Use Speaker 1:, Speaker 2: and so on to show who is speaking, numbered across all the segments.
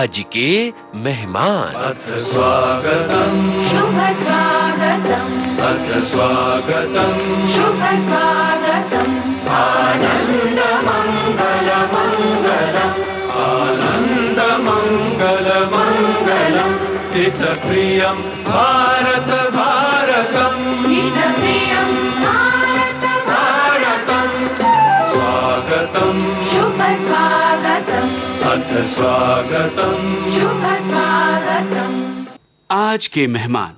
Speaker 1: आज के मेहमान।
Speaker 2: अथ स्वागतम्
Speaker 3: शुभ स्वागतम्
Speaker 2: अथ स्वागतम्
Speaker 3: शुभ स्वागतम्
Speaker 2: आनन्द मङ्गल मङ्गलम् आनन्द मङ्गल मङ्गलम् हितप्रियं भारत भारतम्
Speaker 3: हितप्रियं भारत
Speaker 2: भारतम् स्वागतम्
Speaker 3: शुभ स्वागतम्
Speaker 2: अथ स्वागतम्
Speaker 3: शुभ स्वागतम्।
Speaker 4: आज के मेहमान।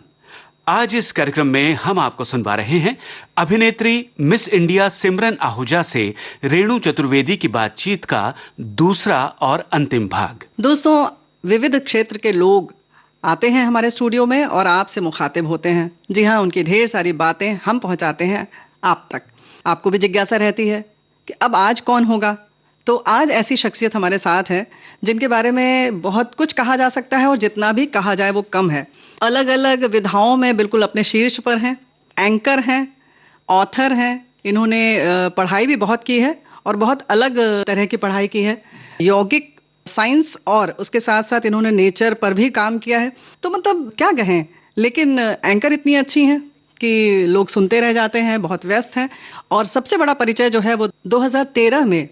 Speaker 4: आज इस कार्यक्रम में हम आपको सुनवा रहे हैं अभिनेत्री मिस इंडिया सिमरन आहूजा से रेणु चतुर्वेदी की बातचीत का दूसरा और अंतिम भाग।
Speaker 5: दोस्तों, विविध क्षेत्र के लोग आते हैं हमारे स्टूडियो में और आपसे मुखातिब होते हैं। जी हाँ, उनकी ढेर सारी बातें हम पहुंचाते हैं आप तक। आपको भी जिज्ञासा रहती है कि अब आज कौन होगा। तो आज ऐसी शख्सियत हमारे साथ है जिनके बारे में बहुत कुछ कहा जा सकता है और जितना भी कहा जाए वो कम है। अलग अलग विधाओं में बिल्कुल अपने शीर्ष पर हैं, एंकर हैं, ऑथर हैं। इन्होंने पढ़ाई भी बहुत की है और बहुत अलग तरह की पढ़ाई की है, यौगिक साइंस, और उसके साथ साथ इन्होंने नेचर पर भी काम किया है। तो मतलब क्या कहें, लेकिन एंकर इतनी अच्छी हैं कि लोग सुनते रह जाते हैं, बहुत व्यस्त हैं। और सबसे बड़ा परिचय जो है वो 2013 में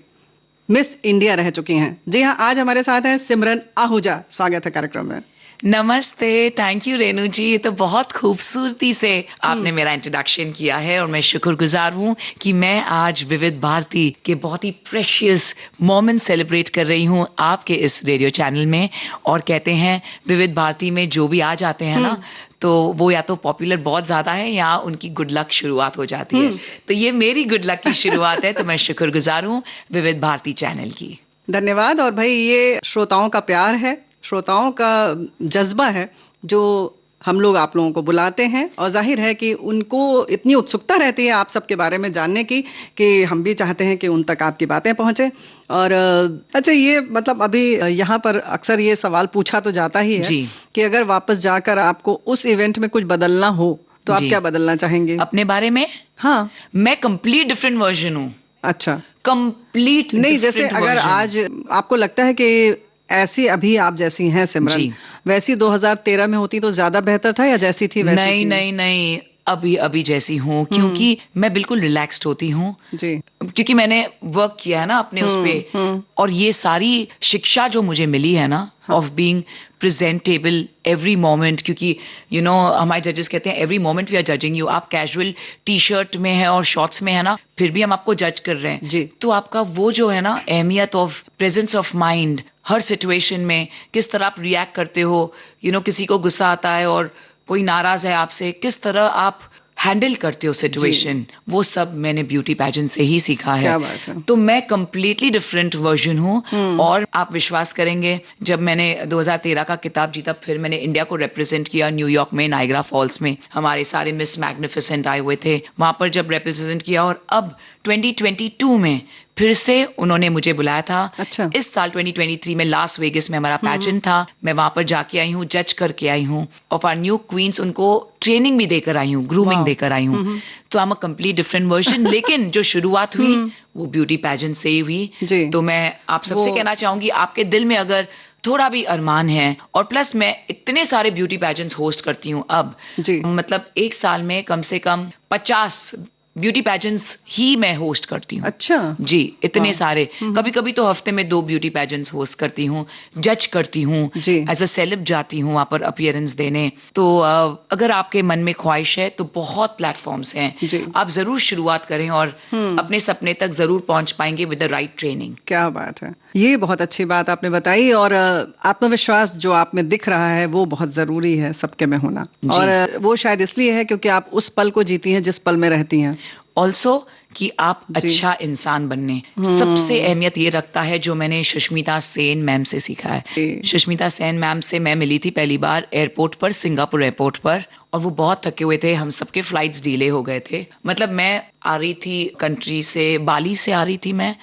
Speaker 5: मिस इंडिया रह चुकी हैं। जी हाँ, आज हमारे साथ हैं सिमरन आहूजा। स्वागत है कार्यक्रम में।
Speaker 6: नमस्ते, थैंक यू रेणु जी। ये तो बहुत खूबसूरती से आपने मेरा इंट्रोडक्शन किया है और मैं शुक्रगुजार हूँ कि मैं आज विविध भारती के बहुत ही प्रेशियस मोमेंट सेलिब्रेट कर रही हूँ आपके इस रेडियो चैनल में। और कहते हैं विविध भारती में जो भी आ जाते हैं ना, तो वो या तो पॉपुलर बहुत ज्यादा है या उनकी गुड लक शुरुआत हो जाती है। तो ये मेरी गुड लक की शुरुआत है, तो मैं शुक्रगुजार हूँ विविध भारती चैनल की।
Speaker 5: धन्यवाद। और भाई, ये श्रोताओं का प्यार है, श्रोताओं का जज्बा है जो हम लोग आप लोगों को बुलाते हैं। और जाहिर है कि उनको इतनी उत्सुकता रहती है आप सबके बारे में जानने की कि हम भी चाहते हैं कि उन तक आपकी बातें पहुंचे। और अच्छा, ये मतलब अभी यहाँ पर अक्सर ये सवाल पूछा तो जाता ही है
Speaker 6: जी।
Speaker 5: कि अगर वापस जाकर आपको उस इवेंट में कुछ बदलना हो तो आप
Speaker 6: जी।
Speaker 5: क्या बदलना चाहेंगे?
Speaker 6: अपने बारे में
Speaker 5: हाँ।
Speaker 6: मैं कंप्लीट डिफरेंट वर्जन हूँ।
Speaker 5: अच्छा।
Speaker 6: कंप्लीट
Speaker 5: नहीं, जैसे अगर आज आपको लगता है कि ऐसी अभी आप जैसी हैं सिमरन,
Speaker 6: जी।
Speaker 5: वैसी 2013 में होती तो ज्यादा बेहतर था या जैसी थी वैसी
Speaker 6: नहीं
Speaker 5: थी?
Speaker 6: नहीं नहीं, अभी जैसी हूँ, क्योंकि मैं बिल्कुल रिलैक्स्ड होती हूँ।
Speaker 5: जी।
Speaker 6: क्योंकि मैंने वर्क किया है ना अपने उस पे, और ये सारी शिक्षा जो मुझे मिली है ना, of being presentable every moment, क्योंकि यू नो हमारे जजेस कहते हैं every moment we are judging you. आप कैजुअल टी शर्ट में है और शॉर्ट्स में है ना, फिर भी हम आपको जज कर रहे हैं।
Speaker 5: जी।
Speaker 6: तो आपका वो जो है ना अहमियत of presence of mind, her situation में किस तरह आप रिएक्ट करते हो, यू नो किसी को गुस्सा आता है और कोई नाराज है आपसे, किस तरह आप हैंडल करते हो सिचुएशन, वो सब मैंने ब्यूटी पैजेंट से ही सीखा है।
Speaker 5: क्या बात है।
Speaker 6: तो मैं कंप्लीटली डिफरेंट वर्जन हूँ। और आप विश्वास करेंगे, जब मैंने 2013 का खिताब जीता, फिर मैंने इंडिया को रिप्रेजेंट किया न्यूयॉर्क में, नायग्रा फॉल्स में। हमारे सारे मिस मैग्निफिसेंट आए हुए थे वहां पर जब रिप्रेजेंट किया। और अब 2022 में फिर से उन्होंने मुझे बुलाया था।
Speaker 5: अच्छा।
Speaker 6: इस साल 2023 में लास वेगस में हमारा पैजेंट था। मैं वहां पर जाके आई हूँ, जज करके आई हूँ, और फॉर न्यू क्वींस उनको ट्रेनिंग भी देकर आई हूँ, ग्रूमिंग देकर आई हूँ। तो I am a complete different version. लेकिन जो शुरुआत हुई वो ब्यूटी पैजेंट से ही हुई।
Speaker 5: जी।
Speaker 6: तो मैं आप सबसे कहना चाहूंगी, आपके दिल में अगर थोड़ा भी अरमान है, और प्लस मैं इतने सारे ब्यूटी पैजेंट्स होस्ट करती हूँ अब,
Speaker 5: जी।
Speaker 6: मतलब एक साल में कम से कम 50 ब्यूटी पैजेंट्स ही मैं होस्ट करती हूँ।
Speaker 5: अच्छा।
Speaker 6: जी, इतने सारे। कभी कभी तो हफ्ते में 2 ब्यूटी पैजेंट्स होस्ट करती हूँ, जज करती हूँ,
Speaker 5: जी।
Speaker 6: एज अ सेलेब जाती हूँ वहां पर अपीयरेंस देने। तो अगर आपके मन में ख्वाहिश है तो बहुत प्लेटफॉर्म्स हैं।
Speaker 5: जी।
Speaker 6: आप जरूर शुरुआत करें और अपने सपने तक जरूर पहुंच पाएंगे विद द राइट ट्रेनिंग।
Speaker 5: क्या बात है, ये बहुत अच्छी बात आपने बताई। और आत्मविश्वास जो आप में दिख रहा है वो बहुत जरूरी है सबके में होना। और वो शायद इसलिए है क्योंकि आप उस पल को जीती हैं जिस पल में रहती हैं।
Speaker 6: ऑल्सो कि आप अच्छा इंसान बनने, सबसे अहमियत ये रखता है, जो मैंने सुष्मिता सेन मैम से सीखा है। सुष्मिता सेन मैम से मैं मिली थी पहली बार एयरपोर्ट पर, सिंगापुर एयरपोर्ट पर, और वो बहुत थके हुए थे, हम सबके फ्लाइट्स डिले हो गए थे। मतलब मैं आ रही थी कंट्री से, बाली से आ रही थी मैं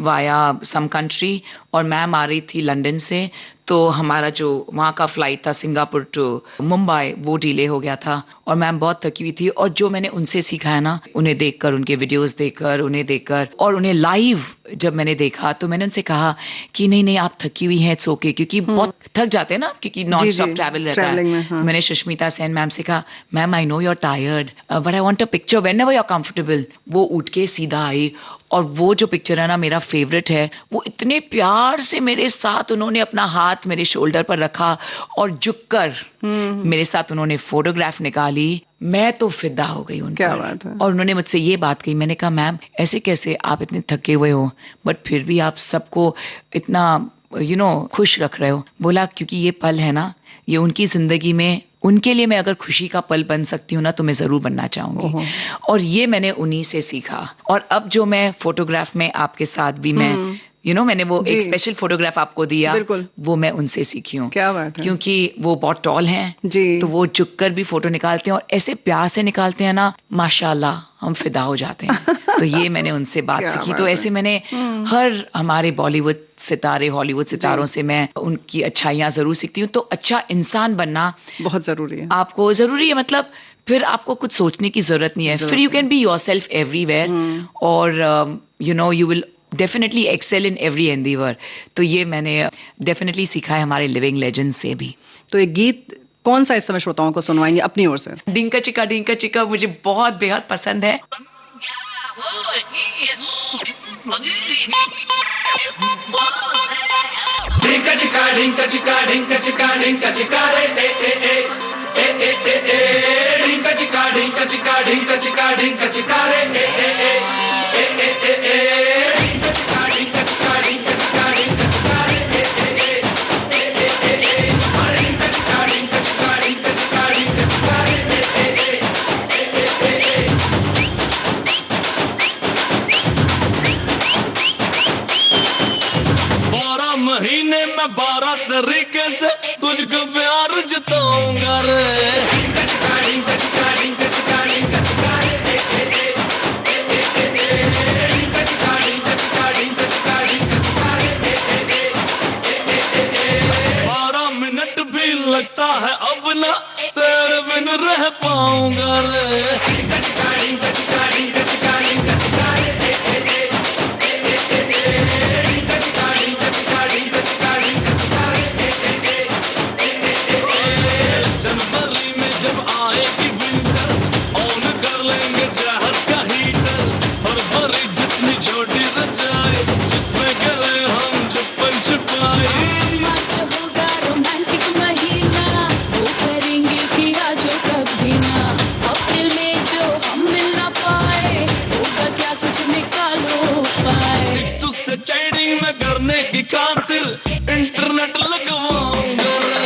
Speaker 6: वाया सम कंट्री, और मैम आ रही थी लंदन से। तो हमारा जो वहाँ का फ्लाइट था सिंगापुर टू मुंबई वो डिले हो गया था, और मैम बहुत थकी हुई थी। और जो मैंने उनसे सीखा है ना, उन्हें देखकर, उनके वीडियोस देखकर, उन्हें देखकर और उन्हें लाइव जब मैंने देखा, तो मैंने उनसे कहा कि नहीं नहीं आप थकी हुई हैं, इट्स ओके, क्योंकि बहुत थक जाते हैं ना, क्योंकि नॉन स्टॉप ट्रैवल रहता है।
Speaker 5: हाँ।
Speaker 6: मैंने सुष्मिता सेन मैम से कहा, ma'am I know you are tired but I want a picture whenever you are comfortable. वो उठ के सीधा आई, और वो जो पिक्चर है ना मेरा फेवरेट है, वो इतने प्यार से मेरे साथ उन्होंने अपना हाथ मेरे शोल्डर पर रखा और झुककर मेरे साथ उन्होंने फोटोग्राफ निकाली। मैं तो फिदा हो गई उन
Speaker 5: क्या
Speaker 6: पर।
Speaker 5: बात है।
Speaker 6: और उन्होंने मुझसे ये बात कही, मैंने कहा मैम ऐसे कैसे, आप इतने थके हुए हो बट फिर भी आप सबको इतना खुश रख रहे हो। बोला क्योंकि ये पल है ना, ये उनकी जिंदगी में, उनके लिए मैं अगर खुशी का पल बन सकती हूँ ना, तो मैं जरूर बनना चाहूंगी। और ये मैंने उन्हीं से सीखा। और अब जो मैं फोटोग्राफ में आपके साथ भी मैं मैंने वो एक स्पेशल फोटोग्राफ आपको दिया, वो मैं उनसे सीखी हूँ।
Speaker 5: क्या बात है।
Speaker 6: क्योंकि वो बहुत टॉल हैं
Speaker 5: जी।
Speaker 6: तो वो झुककर भी फोटो निकालते हैं, और ऐसे प्यार से निकालते हैं ना, माशाल्लाह हम फिदा हो जाते हैं। तो ये मैंने उनसे बात सीखी। तो ऐसे मैंने हर हमारे बॉलीवुड सितारे, हॉलीवुड सितारों से मैं उनकी अच्छाइयाँ जरूर सीखती हूँ। तो अच्छा इंसान बनना
Speaker 5: बहुत जरूरी है,
Speaker 6: आपको जरूरी है। मतलब फिर आपको कुछ सोचने की जरूरत नहीं है, फिर you can be yourself everywhere, और you will definitely excel in every endeavour. तो ये मैंने डेफिनेटली सीखा है हमारे लिविंग लेजेंड्स से भी।
Speaker 5: तो एक गीत कौन सा इस समय श्रोताओं को सुनवाएंगे अपनी ओर से?
Speaker 6: डिंका चिका मुझे बहुत बेहद पसंद है।
Speaker 2: ढिंका चिका ढिंका चिका ढिंका चिका ढिंका चिका रे ए ए ए ए ए ए ए ढिंका चिका ढिंका चिका ढिंका चिका ढिंका चिका रे ए ए ए ए ए ए ए ढिंका चिका ढिंका चिका ढिंका चिका ढिंका चिका रे ए ए ए ए ए ए ढिंका चिका ढिंका चिका ढिंका चिका ढिंका चिका रे ए ए ए ए बारह महीने में 12 तरीके से तुझको प्यार जताऊंगा रे। लगता है अब ना तेरे बिन रह पाऊंगा रे। जनवरी में जब आएगी विंटर ऑन कर लेंगे जहर का हीटर। फरवरी जितनी छोटी रजाई जिसमें गले हम छुपन छुपाए। चैटिंग में करने की खातिर इंटरनेट लगवाऊंगा रे।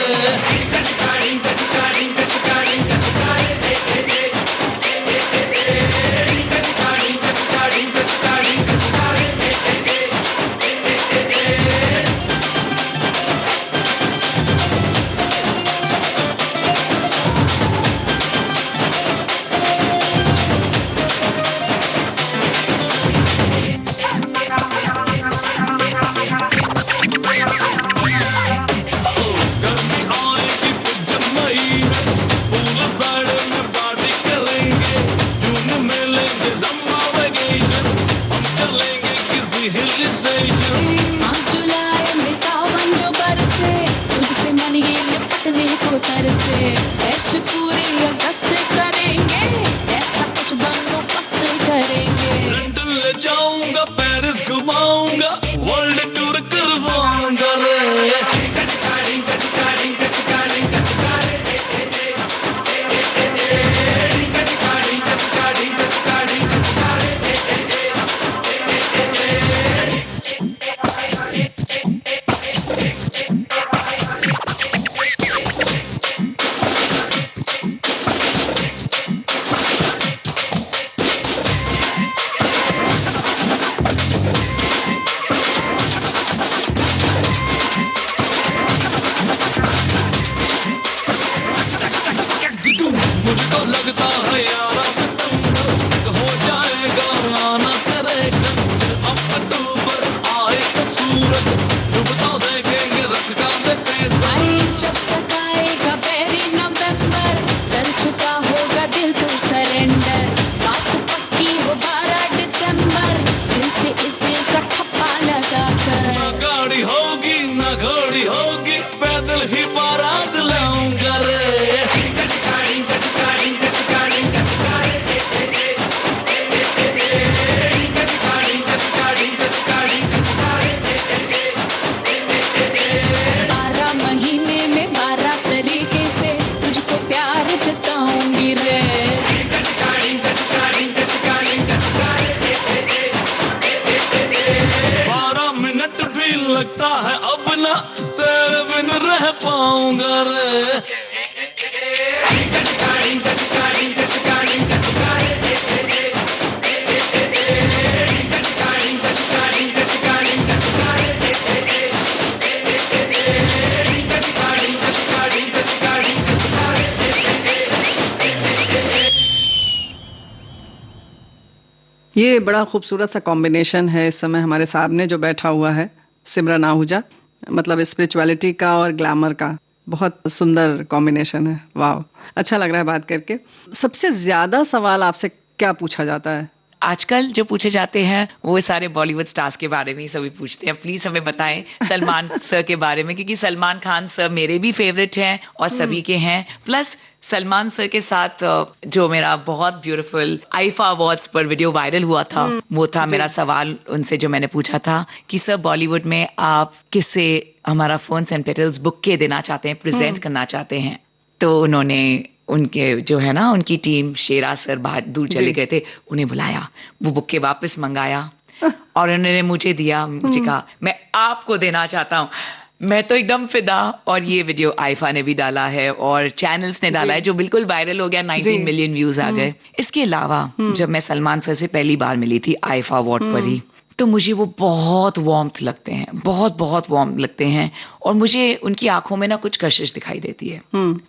Speaker 2: लंदन ले जाऊंगा, पेरिस घुमाऊंगा, वर्ल्ड टूर करवाऊंगा रे।
Speaker 7: लगता है अब ना तेरे बिन रह पाऊंगा रे।
Speaker 5: ये बड़ा खूबसूरत सा कॉम्बिनेशन है इस समय हमारे सामने जो बैठा हुआ है, सिमरन आहूजा। मतलब स्पिरिचुअलिटी का और ग्लैमर का बहुत सुंदर कॉम्बिनेशन है। वाह, अच्छा लग रहा है बात करके। सबसे ज्यादा सवाल आपसे क्या पूछा जाता है?
Speaker 6: आजकल जो पूछे जाते हैं वो सारे बॉलीवुड स्टार्स के बारे में ही सभी पूछते हैं। प्लीज हमें बताएं सलमान सर के बारे में, क्योंकि सलमान खान सर मेरे भी फेवरेट हैं और सभी के हैं। प्लस सलमान सर के साथ जो मेरा बहुत ब्यूटीफुल आईफा अवार्ड्स पर वीडियो वायरल हुआ था, वो था मेरा सवाल उनसे जो मैंने पूछा था कि सर बॉलीवुड में आप किससे हमारा फोन्स एंड पेटल्स बुके देना चाहते हैं, प्रेजेंट करना चाहते हैं। तो उन्होंने उनके जो है ना उनकी टीम, शेरा सर बाहर दूर चले गए थे, उन्हें बुलाया, वो बुके वापस मंगाया और उन्होंने मुझे दिया। मुझे कहा मैं आपको देना चाहता हूँ। मैं तो एकदम फिदा। और ये वीडियो आईफा ने भी डाला है और चैनल्स ने डाला है, जो बिल्कुल वायरल हो गया। 19 मिलियन व्यूज आ गए। इसके अलावा जब मैं सलमान सर से पहली बार मिली थी आईफा अवार्ड पर ही, तो मुझे वो बहुत वार्मथ लगते हैं, बहुत बहुत वार्म लगते हैं। और मुझे उनकी आंखों में ना कुछ कशिश दिखाई देती है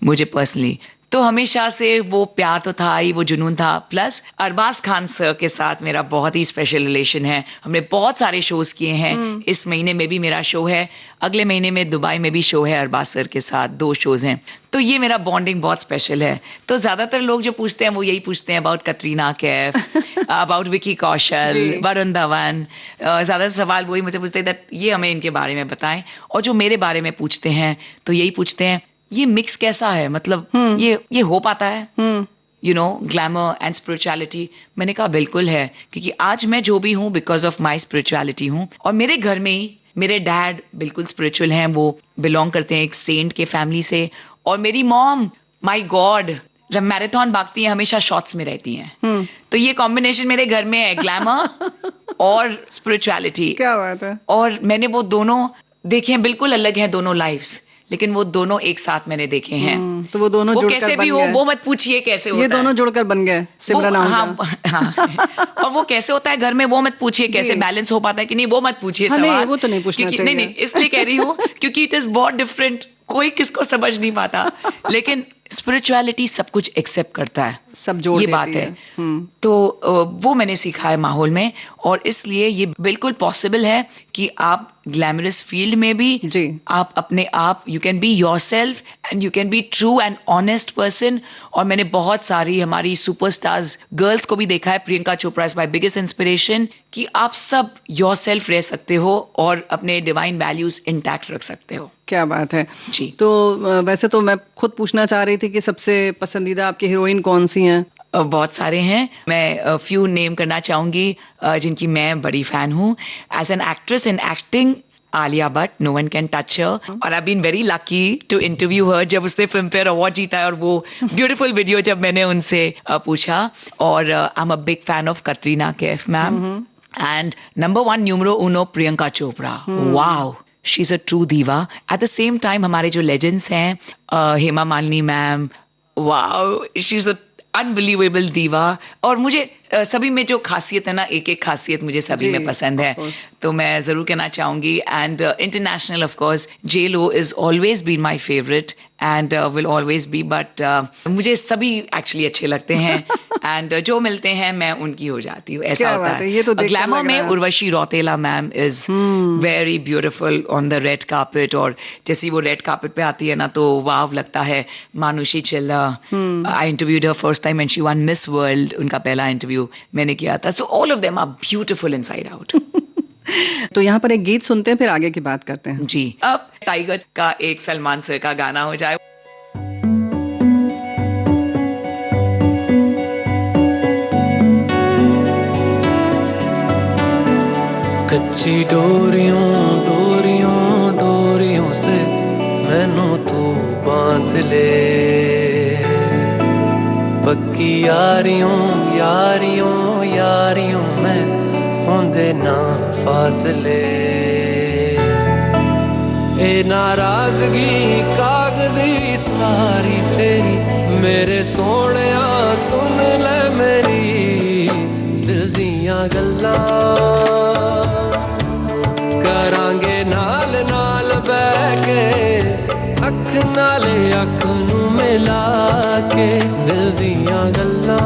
Speaker 6: मुझे पर्सनली। तो हमेशा से वो प्यार तो था ही, वो जुनून था। प्लस अरबाज खान सर के साथ मेरा बहुत ही स्पेशल रिलेशन है। हमने बहुत सारे शोज किए हैं। इस महीने में भी मेरा शो है, अगले महीने में दुबई में भी शो है अरबाज सर के साथ, 2 शोज हैं। तो ये मेरा बॉन्डिंग बहुत स्पेशल है। तो ज्यादातर लोग जो पूछते हैं वो यही पूछते हैं अबाउट कटरीना कैफ, अबाउट विकी कौशल, वरुण धवन। ज्यादातर सवाल वही मुझे पूछते हैं, ये हमें इनके बारे में बताएं। और जो मेरे बारे में पूछते हैं तो यही पूछते हैं ये मिक्स कैसा है, मतलब ये हो पाता है, you know, glamour and spirituality. मैंने कहा बिल्कुल है, क्योंकि आज मैं जो भी हूँ बिकॉज ऑफ माई स्पिरिचुअलिटी हूँ। और मेरे घर में ही मेरे डैड बिल्कुल स्पिरिचुअल हैं, वो बिलोंग करते हैं एक सेंट के फैमिली से। और मेरी मॉम, माय गॉड, जब मैराथन भागती है हमेशा शॉर्ट्स में रहती हैं। तो ये कॉम्बिनेशन मेरे घर में है, ग्लैमर और स्पिरिचुअलिटी।
Speaker 5: क्या बात है।
Speaker 6: और मैंने वो दोनों देखे हैं, बिल्कुल अलग हैं दोनों लाइफ्स, लेकिन वो दोनों एक साथ मैंने देखे हैं।
Speaker 5: तो वो दोनों
Speaker 6: वो
Speaker 5: जुड़कर
Speaker 6: कैसे भी हो, वो मत पूछिए कैसे होता है।
Speaker 5: ये दोनों जुड़कर बन गए सिमरन आहूजा।
Speaker 6: हाँ। और वो कैसे होता है घर में, वो मत पूछिए। कैसे बैलेंस हो पाता है कि नहीं, वो मत पूछिए सवाल।
Speaker 5: नहीं, वो तो नहीं पूछना चाहिए।
Speaker 6: नहीं, इसलिए कह रही हूँ क्योंकि इट इज बहुत डिफरेंट, कोई किसको समझ नहीं पाता। लेकिन स्पिरिचुअलिटी सब कुछ एक्सेप्ट करता है,
Speaker 5: सब जोड़
Speaker 6: ये
Speaker 5: देती
Speaker 6: बात है। तो वो मैंने सीखा है माहौल में। और इसलिए ये बिल्कुल पॉसिबल है कि आप ग्लैमरस फील्ड में भी आप अपने आप, you can be yourself and you can be true and honest person. और मैंने बहुत सारी हमारी सुपरस्टार्स गर्ल्स को भी देखा है, Priyanka Chopra is my biggest inspiration, कि आप सब योरसेल्फ रह सकते हो और अपने डिवाइन वैल्यूज इंटैक्ट रख सकते हो।
Speaker 5: क्या बात है
Speaker 6: जी।
Speaker 5: तो वैसे तो मैं खुद पूछना चाह रही थी कि सबसे पसंदीदा आपकी हीरोइन कौन सी हैं?
Speaker 6: बहुत सारे हैं, मैं फ्यू नेम करना चाहूंगी जिनकी मैं बड़ी फैन हूँ। As an actress in acting, Alia Bhatt, no one can touch her. और I been very lucky to interview her जब उसने फिल्म फेयर अवार्ड जीता है, और वो ब्यूटीफुल वीडियो जब मैंने उनसे पूछा। और I am a big fan of Katrina Kaif ma'am. And number 1 numero Uno Priyanka Chopra. Wow, she is a true दीवा। एट द सेम टाइम हमारे जो लेजेंड्स हैं, Hema Malini ma'am, wow, she is a unbelievable दीवा। और मुझे सभी में जो खासियत है ना, एक एक खासियत मुझे सभी में पसंद है, तो मैं जरूर कहना चाहूंगी। And international of course J Lo is always been my favourite and will always be. But मुझे सभी एक्चुअली अच्छे लगते हैं एंड जो मिलते हैं मैं उनकी हो जाती हूँ, ऐसा होता है।
Speaker 5: ये तो
Speaker 6: ग्लैमर में Urvashi Rautela ma'am is very beautiful on the red carpet. और जैसे वो रेड कार्पेट पे आती है ना तो वाव लगता है। Manushi Chhillar, I interviewed her first time and she won Miss World, उनका पहला इंटरव्यू मैंने किया था। So all of them are beautiful inside out.
Speaker 5: तो यहाँ पर एक गीत सुनते हैं, फिर आगे की बात करते हैं।
Speaker 6: जी, अब टाइगर का एक सलमान सर का गाना हो जाए।
Speaker 7: कच्ची डोरियों डोरियों डोरियों से मैनू तू बांध ले, पक्की यारियों यारियों यारियों में होंदे ना फासले। नाराजगी कागजी सारी तेरी मेरे सोहणिया सुन ले मेरी दिल दियां गल्लां करांगे नाल नाल बैठ के अख नाले अख नूं मिला के दिल दियां गल्लां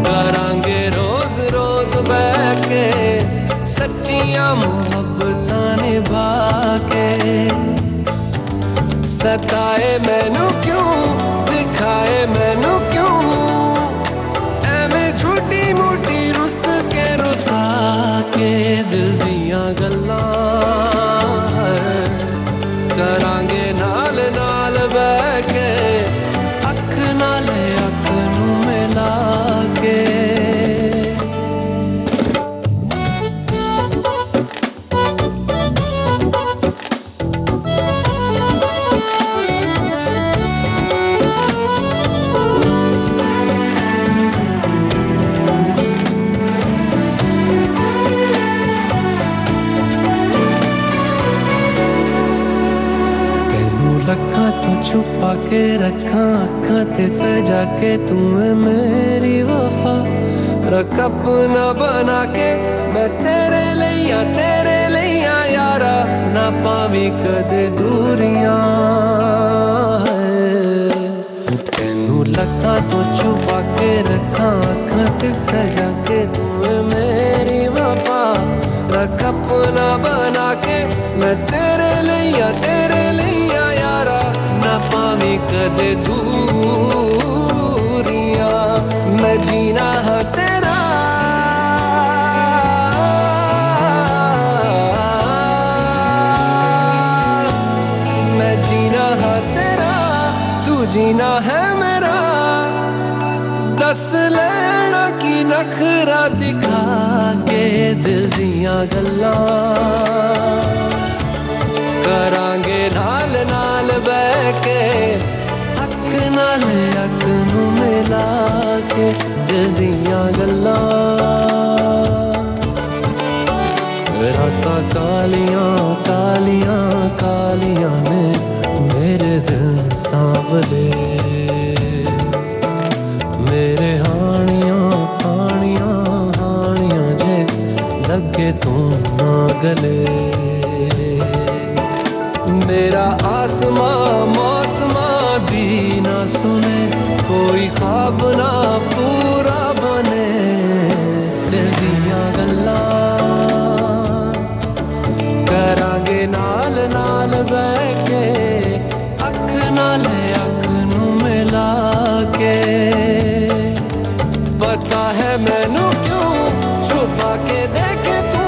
Speaker 7: करांगे रोज रोज बैठ के सच्चियां मुहब्बतां निभा के सताए मैनू क्यों दिखाए मैनू क्यों एवें छोटी मोटी रुस के रुसा के दिल दियां गल्लां करांगे नाल नाल बैठ के अख नाले अख नूं मिला के छुपा के रखा अखा ते सजा के तू है मेरी वफा रख अपना बना के मैं तेरे लिया यारा ना पावी कदे दूरियां तेनू लखा तो छुपा के रखा अखा ते सजा के तू है मेरी वफा रख अपना बना के मैं तेरे लिया यारा ना पावी कदे दूरियां मैं जीना है तेरा मैं जीना है तेरा तू जीना है मेरा दस लेना की नखरा दिखा के दिल दियां गल्लां करांगे नाल नाल बैठ के अख नाल अख नूं मिला के दिल दियां गल्लां रातां कालियां कालियां कालियां ने मेरे दिल सांवले मेरे हानियां हानियां हानियां जे लगे तू ना गले मेरा आसमां मौसमां भी ना सुने कोई ख्वाब ना पूरा बने दिल दियां गल्लां करांगे नाल नाल बैठ के अख नाले अख नूं मिला के पता है मैनू क्यों छुपा के देखे तू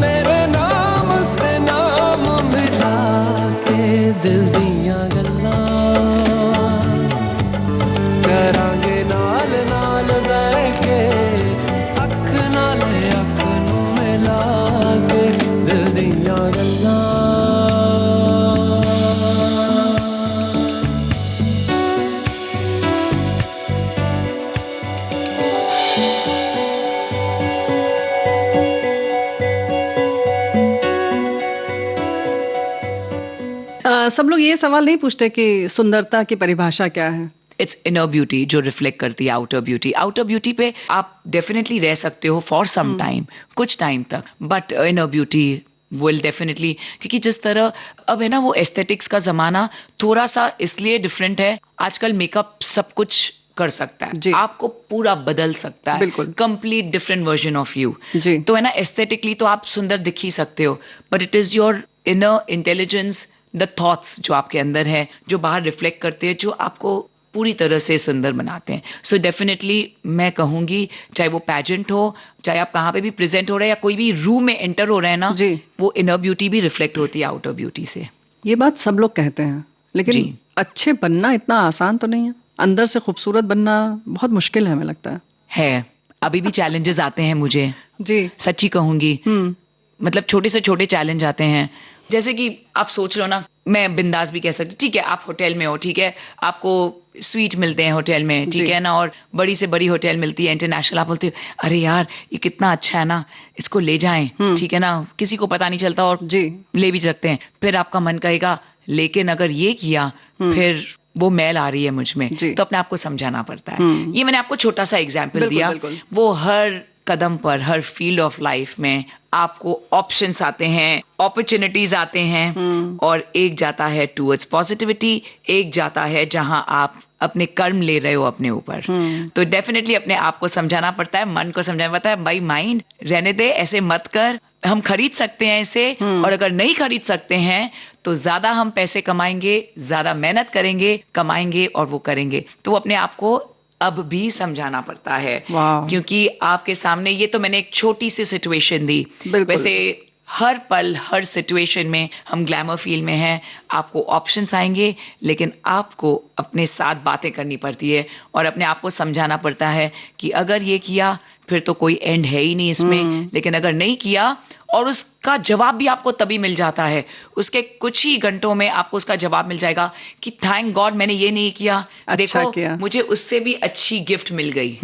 Speaker 7: मेरे नाम से नाम मिला के दिल दियां गल्लां करांगे नाल नाल बैठ के अख नाले अख नूं मिला के दिल दियां गल्लां
Speaker 5: सब लोग ये सवाल नहीं पूछते कि सुंदरता की परिभाषा क्या है।
Speaker 6: इट्स इनर ब्यूटी जो रिफ्लेक्ट करती है आउटर ब्यूटी। आउटर ब्यूटी पे आप डेफिनेटली रह सकते हो फॉर सम टाइम, कुछ टाइम तक, but inner beauty will definitely, क्योंकि जिस तरह अब है ना वो एस्थेटिक्स का जमाना थोड़ा सा इसलिए डिफरेंट है। आजकल मेकअप सब कुछ कर सकता है, आपको पूरा बदल सकता है,
Speaker 5: बिल्कुल
Speaker 6: complete different version of you.
Speaker 5: जी
Speaker 6: तो है ना एस्थेटिकली तो आप सुंदर दिख ही सकते हो, but it is your inner intelligence, the thoughts जो आपके अंदर है, जो बाहर रिफ्लेक्ट करते हैं, जो आपको पूरी तरह से सुंदर बनाते हैं। सो डेफिनेटली मैं कहूंगी चाहे वो पैजेंट हो, चाहे आप कहाँ पे भी प्रेजेंट हो रहे हैं या कोई भी रूम में एंटर हो रहे हैं ना, वो इनर ब्यूटी भी रिफ्लेक्ट होती है आउटर ब्यूटी से।
Speaker 5: ये बात सब लोग कहते हैं, लेकिन अच्छे बनना इतना आसान तो नहीं है। अंदर से खूबसूरत बनना बहुत मुश्किल है, हमें लगता है।
Speaker 6: अभी भी चैलेंजेस आते हैं मुझे,
Speaker 5: जी
Speaker 6: सच्ची कहूंगी। मतलब छोटे से छोटे चैलेंज आते हैं, जैसे कि आप सोच लो ना, मैं बिंदास भी कह सकती हूँ, ठीक है आप होटल में हो, ठीक है आपको स्वीट मिलते हैं होटल में, ठीक है ना, और बड़ी से बड़ी होटल मिलती है इंटरनेशनल, आप बोलते हो अरे यार ये कितना अच्छा है ना, इसको ले जाएं, ठीक है ना, किसी को पता नहीं चलता और
Speaker 5: जी
Speaker 6: ले भी सकते हैं। फिर आपका मन कहेगा लेकिन अगर ये किया फिर वो मैल आ रही है मुझ में,
Speaker 5: जी।
Speaker 6: तो अपने आप को समझाना पड़ता है। ये मैंने आपको छोटा सा एग्जाम्पल
Speaker 5: बिल्कुल,
Speaker 6: दिया।
Speaker 5: बिल्कुल।
Speaker 6: वो हर कदम पर, हर फील्ड ऑफ लाइफ में आपको ऑप्शंस आते हैं, अपॉर्चुनिटीज आते हैं, और एक जाता है टुवर्ड्स पॉजिटिविटी, एक जाता है जहां आप अपने कर्म ले रहे हो अपने ऊपर। तो डेफिनेटली अपने आप को समझाना पड़ता है, मन को समझाना पड़ता है, भाई माइंड रहने दे, ऐसे मत कर, हम खरीद सकते हैं इसे, और अगर नहीं खरीद सकते हैं तो ज्यादा हम पैसे कमाएंगे, ज्यादा मेहनत करेंगे, कमाएंगे और वो करेंगे। तो अपने आप को अब भी समझाना पड़ता है, क्योंकि आपके सामने, ये तो मैंने एक छोटी सी सिचुएशन दी, वैसे हर पल हर सिचुएशन में हम ग्लैमर फील्ड में हैं, आपको ऑप्शंस आएंगे, लेकिन आपको अपने साथ बातें करनी पड़ती है और अपने आप को समझाना पड़ता है कि अगर ये किया फिर तो कोई एंड है ही नहीं इसमें, लेकिन अगर नहीं किया, और उसका जवाब भी आपको तभी मिल जाता है, उसके कुछ ही घंटों में आपको उसका जवाब मिल जाएगा कि थैंक गॉड मैंने ये नहीं किया,
Speaker 5: अच्छा
Speaker 6: देखो
Speaker 5: किया।
Speaker 6: मुझे उससे भी अच्छी गिफ्ट मिल गई।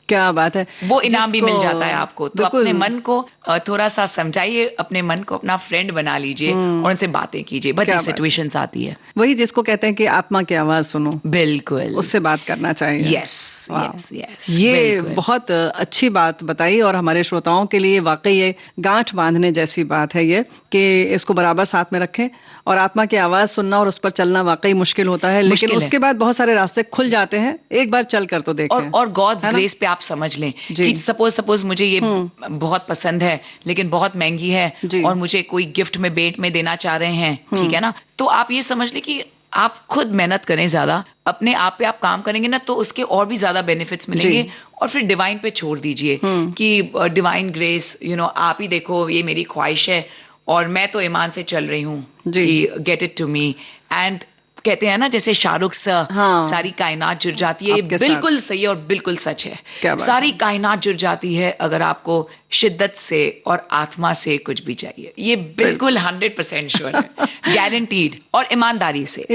Speaker 5: क्या बात है,
Speaker 6: वो इनाम भी मिल जाता है आपको। तो
Speaker 5: बिल्कुल।
Speaker 6: अपने मन को थोड़ा सा समझाइए, अपने मन को अपना फ्रेंड बना लीजिए और उनसे बातें कीजिए,
Speaker 5: क्या
Speaker 6: बड़ी
Speaker 5: बात।
Speaker 6: सिचुएशंस आती है।
Speaker 5: वही जिसको कहते हैं कि आत्मा की आवाज सुनो,
Speaker 6: बिल्कुल,
Speaker 5: उससे बात करना चाहिए।
Speaker 6: यस यस यस,
Speaker 5: ये बहुत अच्छी बात बताई, और हमारे श्रोताओं के लिए वाकई ये गांठ बांधने जैसी बात है ये, कि इसको बराबर साथ में रखें, और आत्मा की आवाज सुनना और उस पर चलना वाकई मुश्किल होता है, लेकिन उसके बाद बहुत सारे रास्ते खुल जाते हैं, एक बार चल कर तो देखें।
Speaker 6: और गॉड्स ग्रेस पे आप समझ लें कि सपोज मुझे ये बहुत पसंद है लेकिन बहुत महंगी है, और मुझे कोई गिफ्ट में भेंट में देना चाह रहे हैं, ठीक है ना, तो आप ये समझ लें कि आप खुद मेहनत करें, ज्यादा अपने आप पे आप काम करेंगे ना, तो उसके और भी ज्यादा बेनिफिट्स मिलेंगे, और फिर डिवाइन पे छोड़ दीजिए कि डिवाइन ग्रेस, आप ही देखो, ये मेरी ख्वाहिश है और मैं तो ईमान से चल रही हूँ कि get it to me. And कहते हैं ना, जैसे शाहरुख सारी कायनात जुड़ जाती है, ये बिल्कुल सही और बिल्कुल सच है। सारी कायनात जुड़ जाती है अगर आपको शिद्दत से और आत्मा से कुछ भी चाहिए, ये बिल्कुल 100% श्योर है, गारंटीड, और ईमानदारी से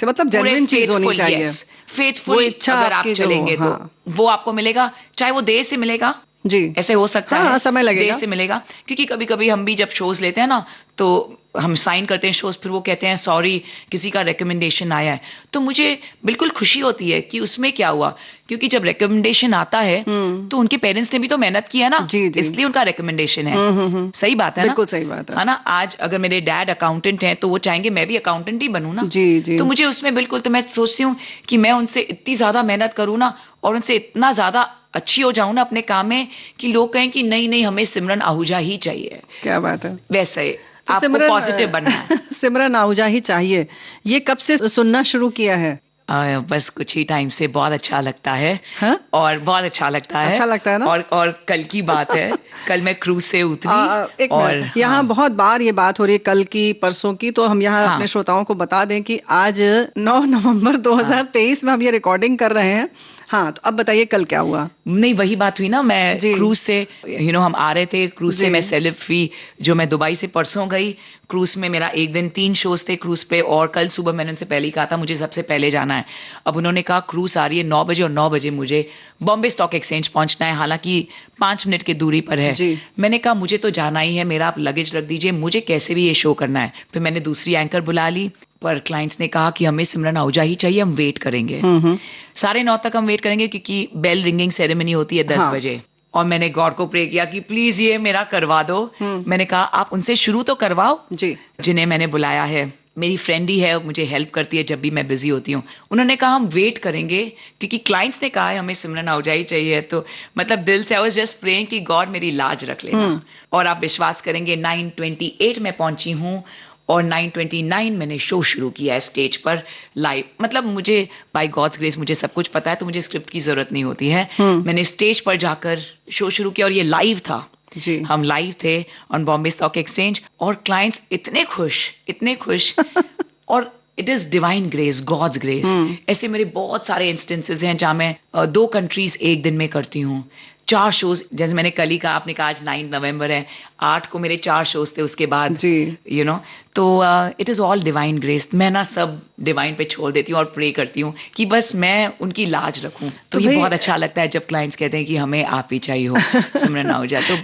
Speaker 5: मतलब जेन्युइन चीज होनी चाहिए,
Speaker 6: फेथफुल अगर आप चलेंगे तो वो आपको मिलेगा, चाहे वो देर से मिलेगा
Speaker 5: जी,
Speaker 6: ऐसे हो सकता है,
Speaker 5: समय लगेगा,
Speaker 6: देर से मिलेगा, क्योंकि कभी कभी हम भी जब शोज लेते हैं ना, तो हम साइन करते हैं शोज, फिर वो कहते हैं सॉरी किसी का रिकमेंडेशन आया है, तो मुझे बिल्कुल खुशी होती है कि उसमें क्या हुआ, क्योंकि जब रिकमेंडेशन आता है तो उनके पेरेंट्स ने भी तो मेहनत किया ना, इसलिए उनका रिकमेंडेशन है। सही बात है,
Speaker 5: बिल्कुल सही बात
Speaker 6: है ना। आज अगर मेरे डैड अकाउंटेंट हैं तो वो चाहेंगे मैं भी अकाउंटेंट ही बनूं ना, तो मुझे उसमें बिल्कुल, तो मैं सोचती हूँ कि मैं उनसे इतनी ज्यादा मेहनत करूँ ना, और उनसे इतना ज्यादा अच्छी हो जाऊं ना अपने काम में, कि लोग कहें कि नहीं नहीं हमें सिमरन आहूजा ही चाहिए।
Speaker 5: क्या बात है,
Speaker 6: वैसे आपको पॉजिटिव बनना है।
Speaker 5: सिमरन आहूजा ही चाहिए, ये कब से सुनना शुरू किया है?
Speaker 6: बस कुछ ही टाइम से, बहुत अच्छा लगता है। और बहुत अच्छा लगता है ना? और कल की बात है, कल मैं क्रूज से उतरी, और
Speaker 5: यहाँ बहुत बार ये बात हो रही है, कल की परसों की, तो हम यहाँ अपने श्रोताओं को बता दें कि आज 9 नवंबर 2023 में हम ये रिकॉर्डिंग कर रहे हैं। हाँ, तो अब बताइए कल क्या हुआ?
Speaker 6: नहीं, वही बात हुई ना, मैं क्रूज से, हम आ रहे थे क्रूज से, मैं सेलिब फी जो मैं दुबई से परसों गई, क्रूज में मेरा एक दिन 3 शोज थे क्रूज पे, और कल सुबह मैंने उनसे पहले ही कहा था मुझे सबसे पहले जाना है। अब उन्होंने कहा क्रूज आ रही है 9 बजे, और 9 बजे मुझे बॉम्बे स्टॉक एक्सचेंज पहुंचना है, हालांकि 5 मिनट की दूरी पर है। मैंने कहा मुझे तो जाना ही है, मेरा आप लगेज रख दीजिए, मुझे कैसे भी ये शो करना है। फिर मैंने दूसरी एंकर बुला ली, पर क्लाइंट्स ने कहा कि हमें सिमरन आहूजा ही चाहिए, हम वेट करेंगे, 9:30 तक हम वेट करेंगे, क्योंकि बेल रिंगिंग सेरेमनी होती है 10 बजे। और मैंने गॉड को प्रे किया कि प्लीज ये मेरा करवा दो। मैंने कहा आप उनसे शुरू तो करवाओ जिन्हें मैंने बुलाया है, मेरी फ्रेंड ही है, मुझे हेल्प करती है जब भी मैं बिजी होती हूँ। उन्होंने कहा हम वेट करेंगे, क्योंकि क्लाइंट्स ने कहा है हमें सिमरन आहूजा ही चाहिए। तो मतलब दिल से आई वाज जस्ट प्रेइंग कि गॉड मेरी लाज रख लेना। और आप विश्वास करेंगे 9:28 में पहुंची हूँ, और 9:29 मैंने शो शुरू किया है स्टेज पर लाइव। मतलब मुझे बाय गॉड्स ग्रेस मुझे सब कुछ पता है, तो मुझे स्क्रिप्ट की जरूरत नहीं होती है। मैंने स्टेज पर जाकर शो शुरू किया, और ये लाइव था। हम लाइव थे ऑन बॉम्बे स्टॉक एक्सचेंज, और क्लाइंट्स इतने खुश और it is divine grace, God's grace. ऐसे मेरे बहुत सारे इंस्टेंसेस हैं जहां मैं 2 कंट्रीज एक दिन में करती हूँ। 4 शोज, जैसे मैंने कल ही कहा, आपने कहा आज 9 नवंबर है, 8 को मेरे 4 शोज थे उसके बाद,
Speaker 5: जी
Speaker 6: तो it is all divine grace. मैं ना सब डिवाइन पे छोड़ देती हूँ और प्रे करती हूँ कि बस मैं उनकी लाज रखूं। तो ये बहुत अच्छा लगता है जब क्लाइंट्स कहते हैं कि हमें आप ही चाहिए हो सिमरन आहूजा। तो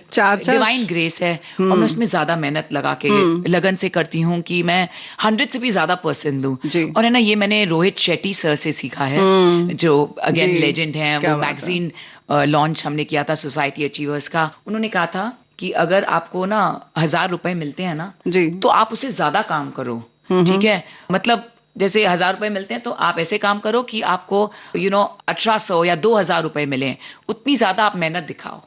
Speaker 6: डिवाइन ग्रेस है और मैं उसमें ज्यादा मेहनत लगा के लगन से करती हूँ कि मैं 100 से भी ज्यादा % दूं। और है ना, ये मैंने रोहित शेट्टी सर से सीखा है, जो अगेन लेजेंड हैं। वो मैगजीन लॉन्च हमने किया था सोसाइटी अचीवर्स का। उन्होंने कहा था कि अगर आपको ना 1000 रुपए मिलते हैं ना, तो आप उससे ज्यादा काम करो, ठीक है? मतलब जैसे 1000 रुपए मिलते हैं तो आप ऐसे काम करो कि आपको 1800 या 2000 रुपए मिले, उतनी ज्यादा आप मेहनत दिखाओ।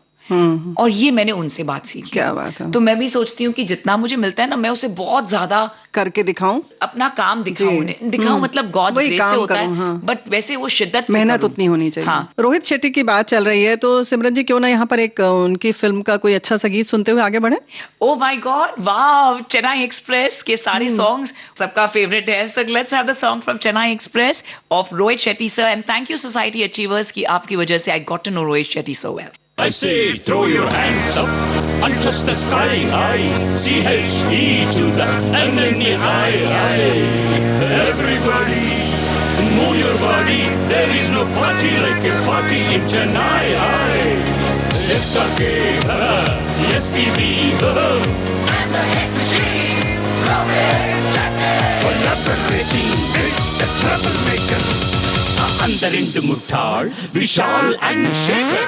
Speaker 6: और ये मैंने उनसे बात सीखी।
Speaker 5: क्या बात है।
Speaker 6: तो मैं भी सोचती हूँ कि जितना मुझे मिलता है ना, मैं उसे बहुत ज्यादा
Speaker 5: करके दिखाऊं,
Speaker 6: अपना काम दिखाऊं, मतलब गॉड ग्रेस से होता है, बट वैसे वो शिद्दत से
Speaker 5: मेहनत उतनी होनी चाहिए। रोहित शेट्टी की बात चल रही है, तो सिमरन जी क्यों ना यहाँ पर एक उनकी फिल्म का कोई अच्छा सा गीत सुनते हुए आगे बढ़े।
Speaker 6: ओ माय गॉड, वाह, चेन्नई एक्सप्रेस के सारे सॉन्ग्स सबका फेवरेट है। So let's have the song from Chennai Express of Rohit Shetty sir. And thank you society achievers की आपकी वजह से I got to know Rohit Shetty so well.
Speaker 2: I say, throw your hands up and touch the sky high. C-H-E to the N-N-E-I. Everybody, move your body. There is no party like a party in Chennai. Yes, okay, yes, baby. And the hit machine, collaborating with the troublemakers. Under in the Muttar, Vishal and Shekhar.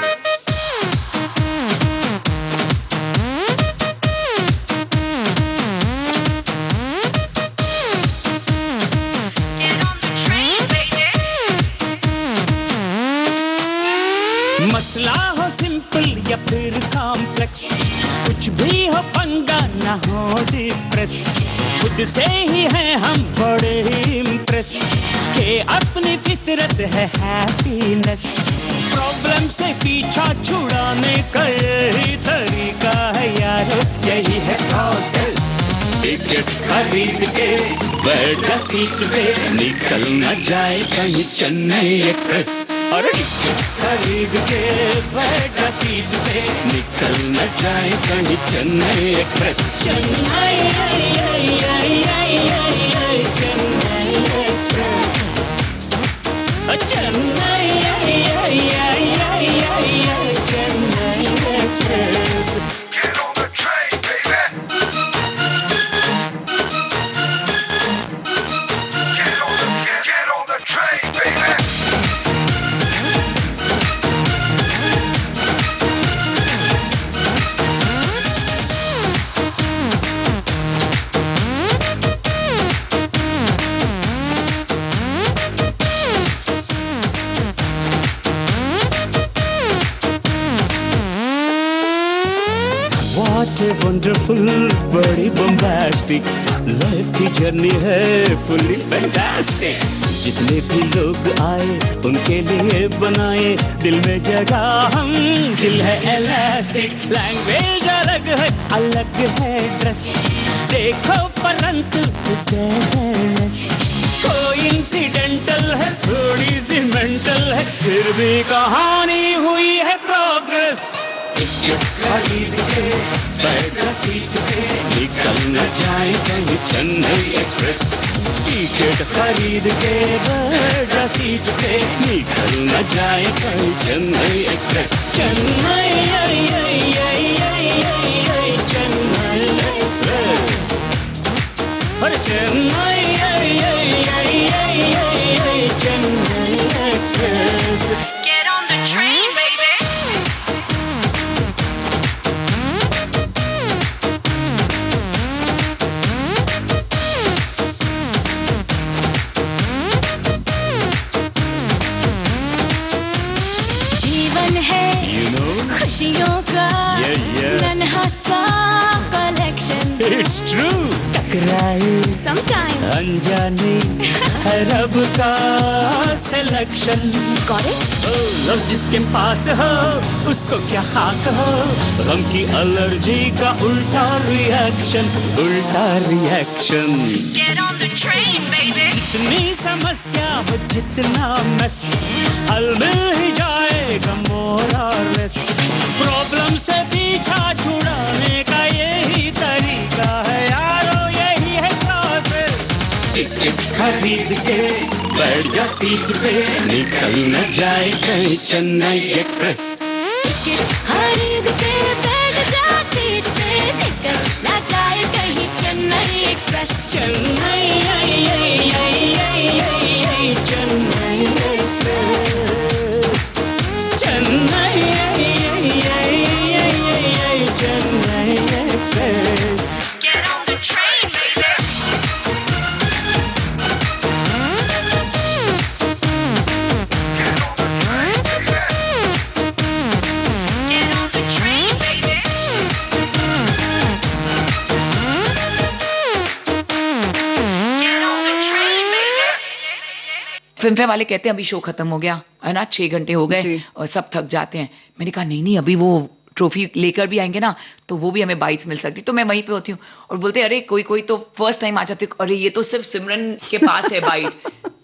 Speaker 8: मसला हो simple या फिर complex, कुछ भी हो पंगा ना हो डिप्रेस, खुद से ही हैं हम बड़े ही इम्प्रेस के अपनी फितरत है हैप्पीनेस। प्रॉब्लम से पीछा छुड़ाने का यही तरीका है यारो, यही है प्रोसेस।
Speaker 2: टिकट खरीद के बैठ सीट पे, निकल न जाए कहीं चेन्नई एक्सप्रेस।
Speaker 8: और टिकट खरीद के बैठ सीट पे,
Speaker 2: निकल न जाए कहीं Chennai express.
Speaker 8: Chennai Chennai express, Chennai Chennai express.
Speaker 2: Get on the train, baby. Get on the train, baby.
Speaker 8: What a wonderful, बड़ी bombastic लाइफ की जर्नी है, fully fantastic। जितने भी लोग आए उनके लिए बनाए दिल में जगह हम, दिल है elastic। लैंग्वेज अलग है, अलग है ड्रेस, देखो परंतु awareness। कोइंसिडेंटल है, थोड़ी सी मेंटल है, फिर भी कहानी हुई है प्रोग्रेस।
Speaker 2: खरीद के बैठ सीट पे, निकल न जाए कहीं चेन्नई एक्सप्रेस।
Speaker 8: टिकट खरीद के बैठ सीट पे,
Speaker 2: निकल न जाए कहीं चेन्नई एक्सप्रेस।
Speaker 8: चेन्नई चेन्नई एक्सप्रेस, और Chennai Chennai express.
Speaker 3: Get on the train, baby. जीवन है खुशियों का नन्हा सा कलेक्शन।
Speaker 8: It's true। टकराए
Speaker 3: Sometimes
Speaker 8: अनजाने है रब का सिलेक्शन। लव जिसके पास हो उसको क्या खाक हो, गम की एलर्जी का उल्टा रिएक्शन, उल्टा reaction.
Speaker 3: Get on the train, baby.
Speaker 8: जितनी समस्या हो जितना मस, हल मिल ही जाएगा मोर और लेस। प्रॉब्लम से पीछा छुड़ाने का यही तरीका है यारो, यही है प्रोसेस। टिकट खरीद के बैठ जा सीट पे, निकल न जाए कहीं चेन्नई एक्सप्रेस।
Speaker 3: खरीद के बैठ जा सीट पे, निकल ना जाए कहीं Chennai express.
Speaker 8: Chennai Chennai express, Chennai Chennai express.
Speaker 3: Get on the train, baby. Get on the train, baby. Get on the train, baby.
Speaker 6: Film fair वाले कहते हैं अभी शो खत्म हो गया है ना, 6 घंटे हो
Speaker 5: जी।
Speaker 6: गए और सब थक जाते हैं। मैंने कहा नहीं नहीं, अभी वो ट्रॉफी लेकर भी आएंगे ना तो वो भी हमें बाइट्स मिल सकती। तो मैं वहीं पे होती हूँ और बोलते अरे कोई कोई तो फर्स्ट टाइम आ जाते, अरे ये तो सिर्फ सिमरन के पास है बाइट।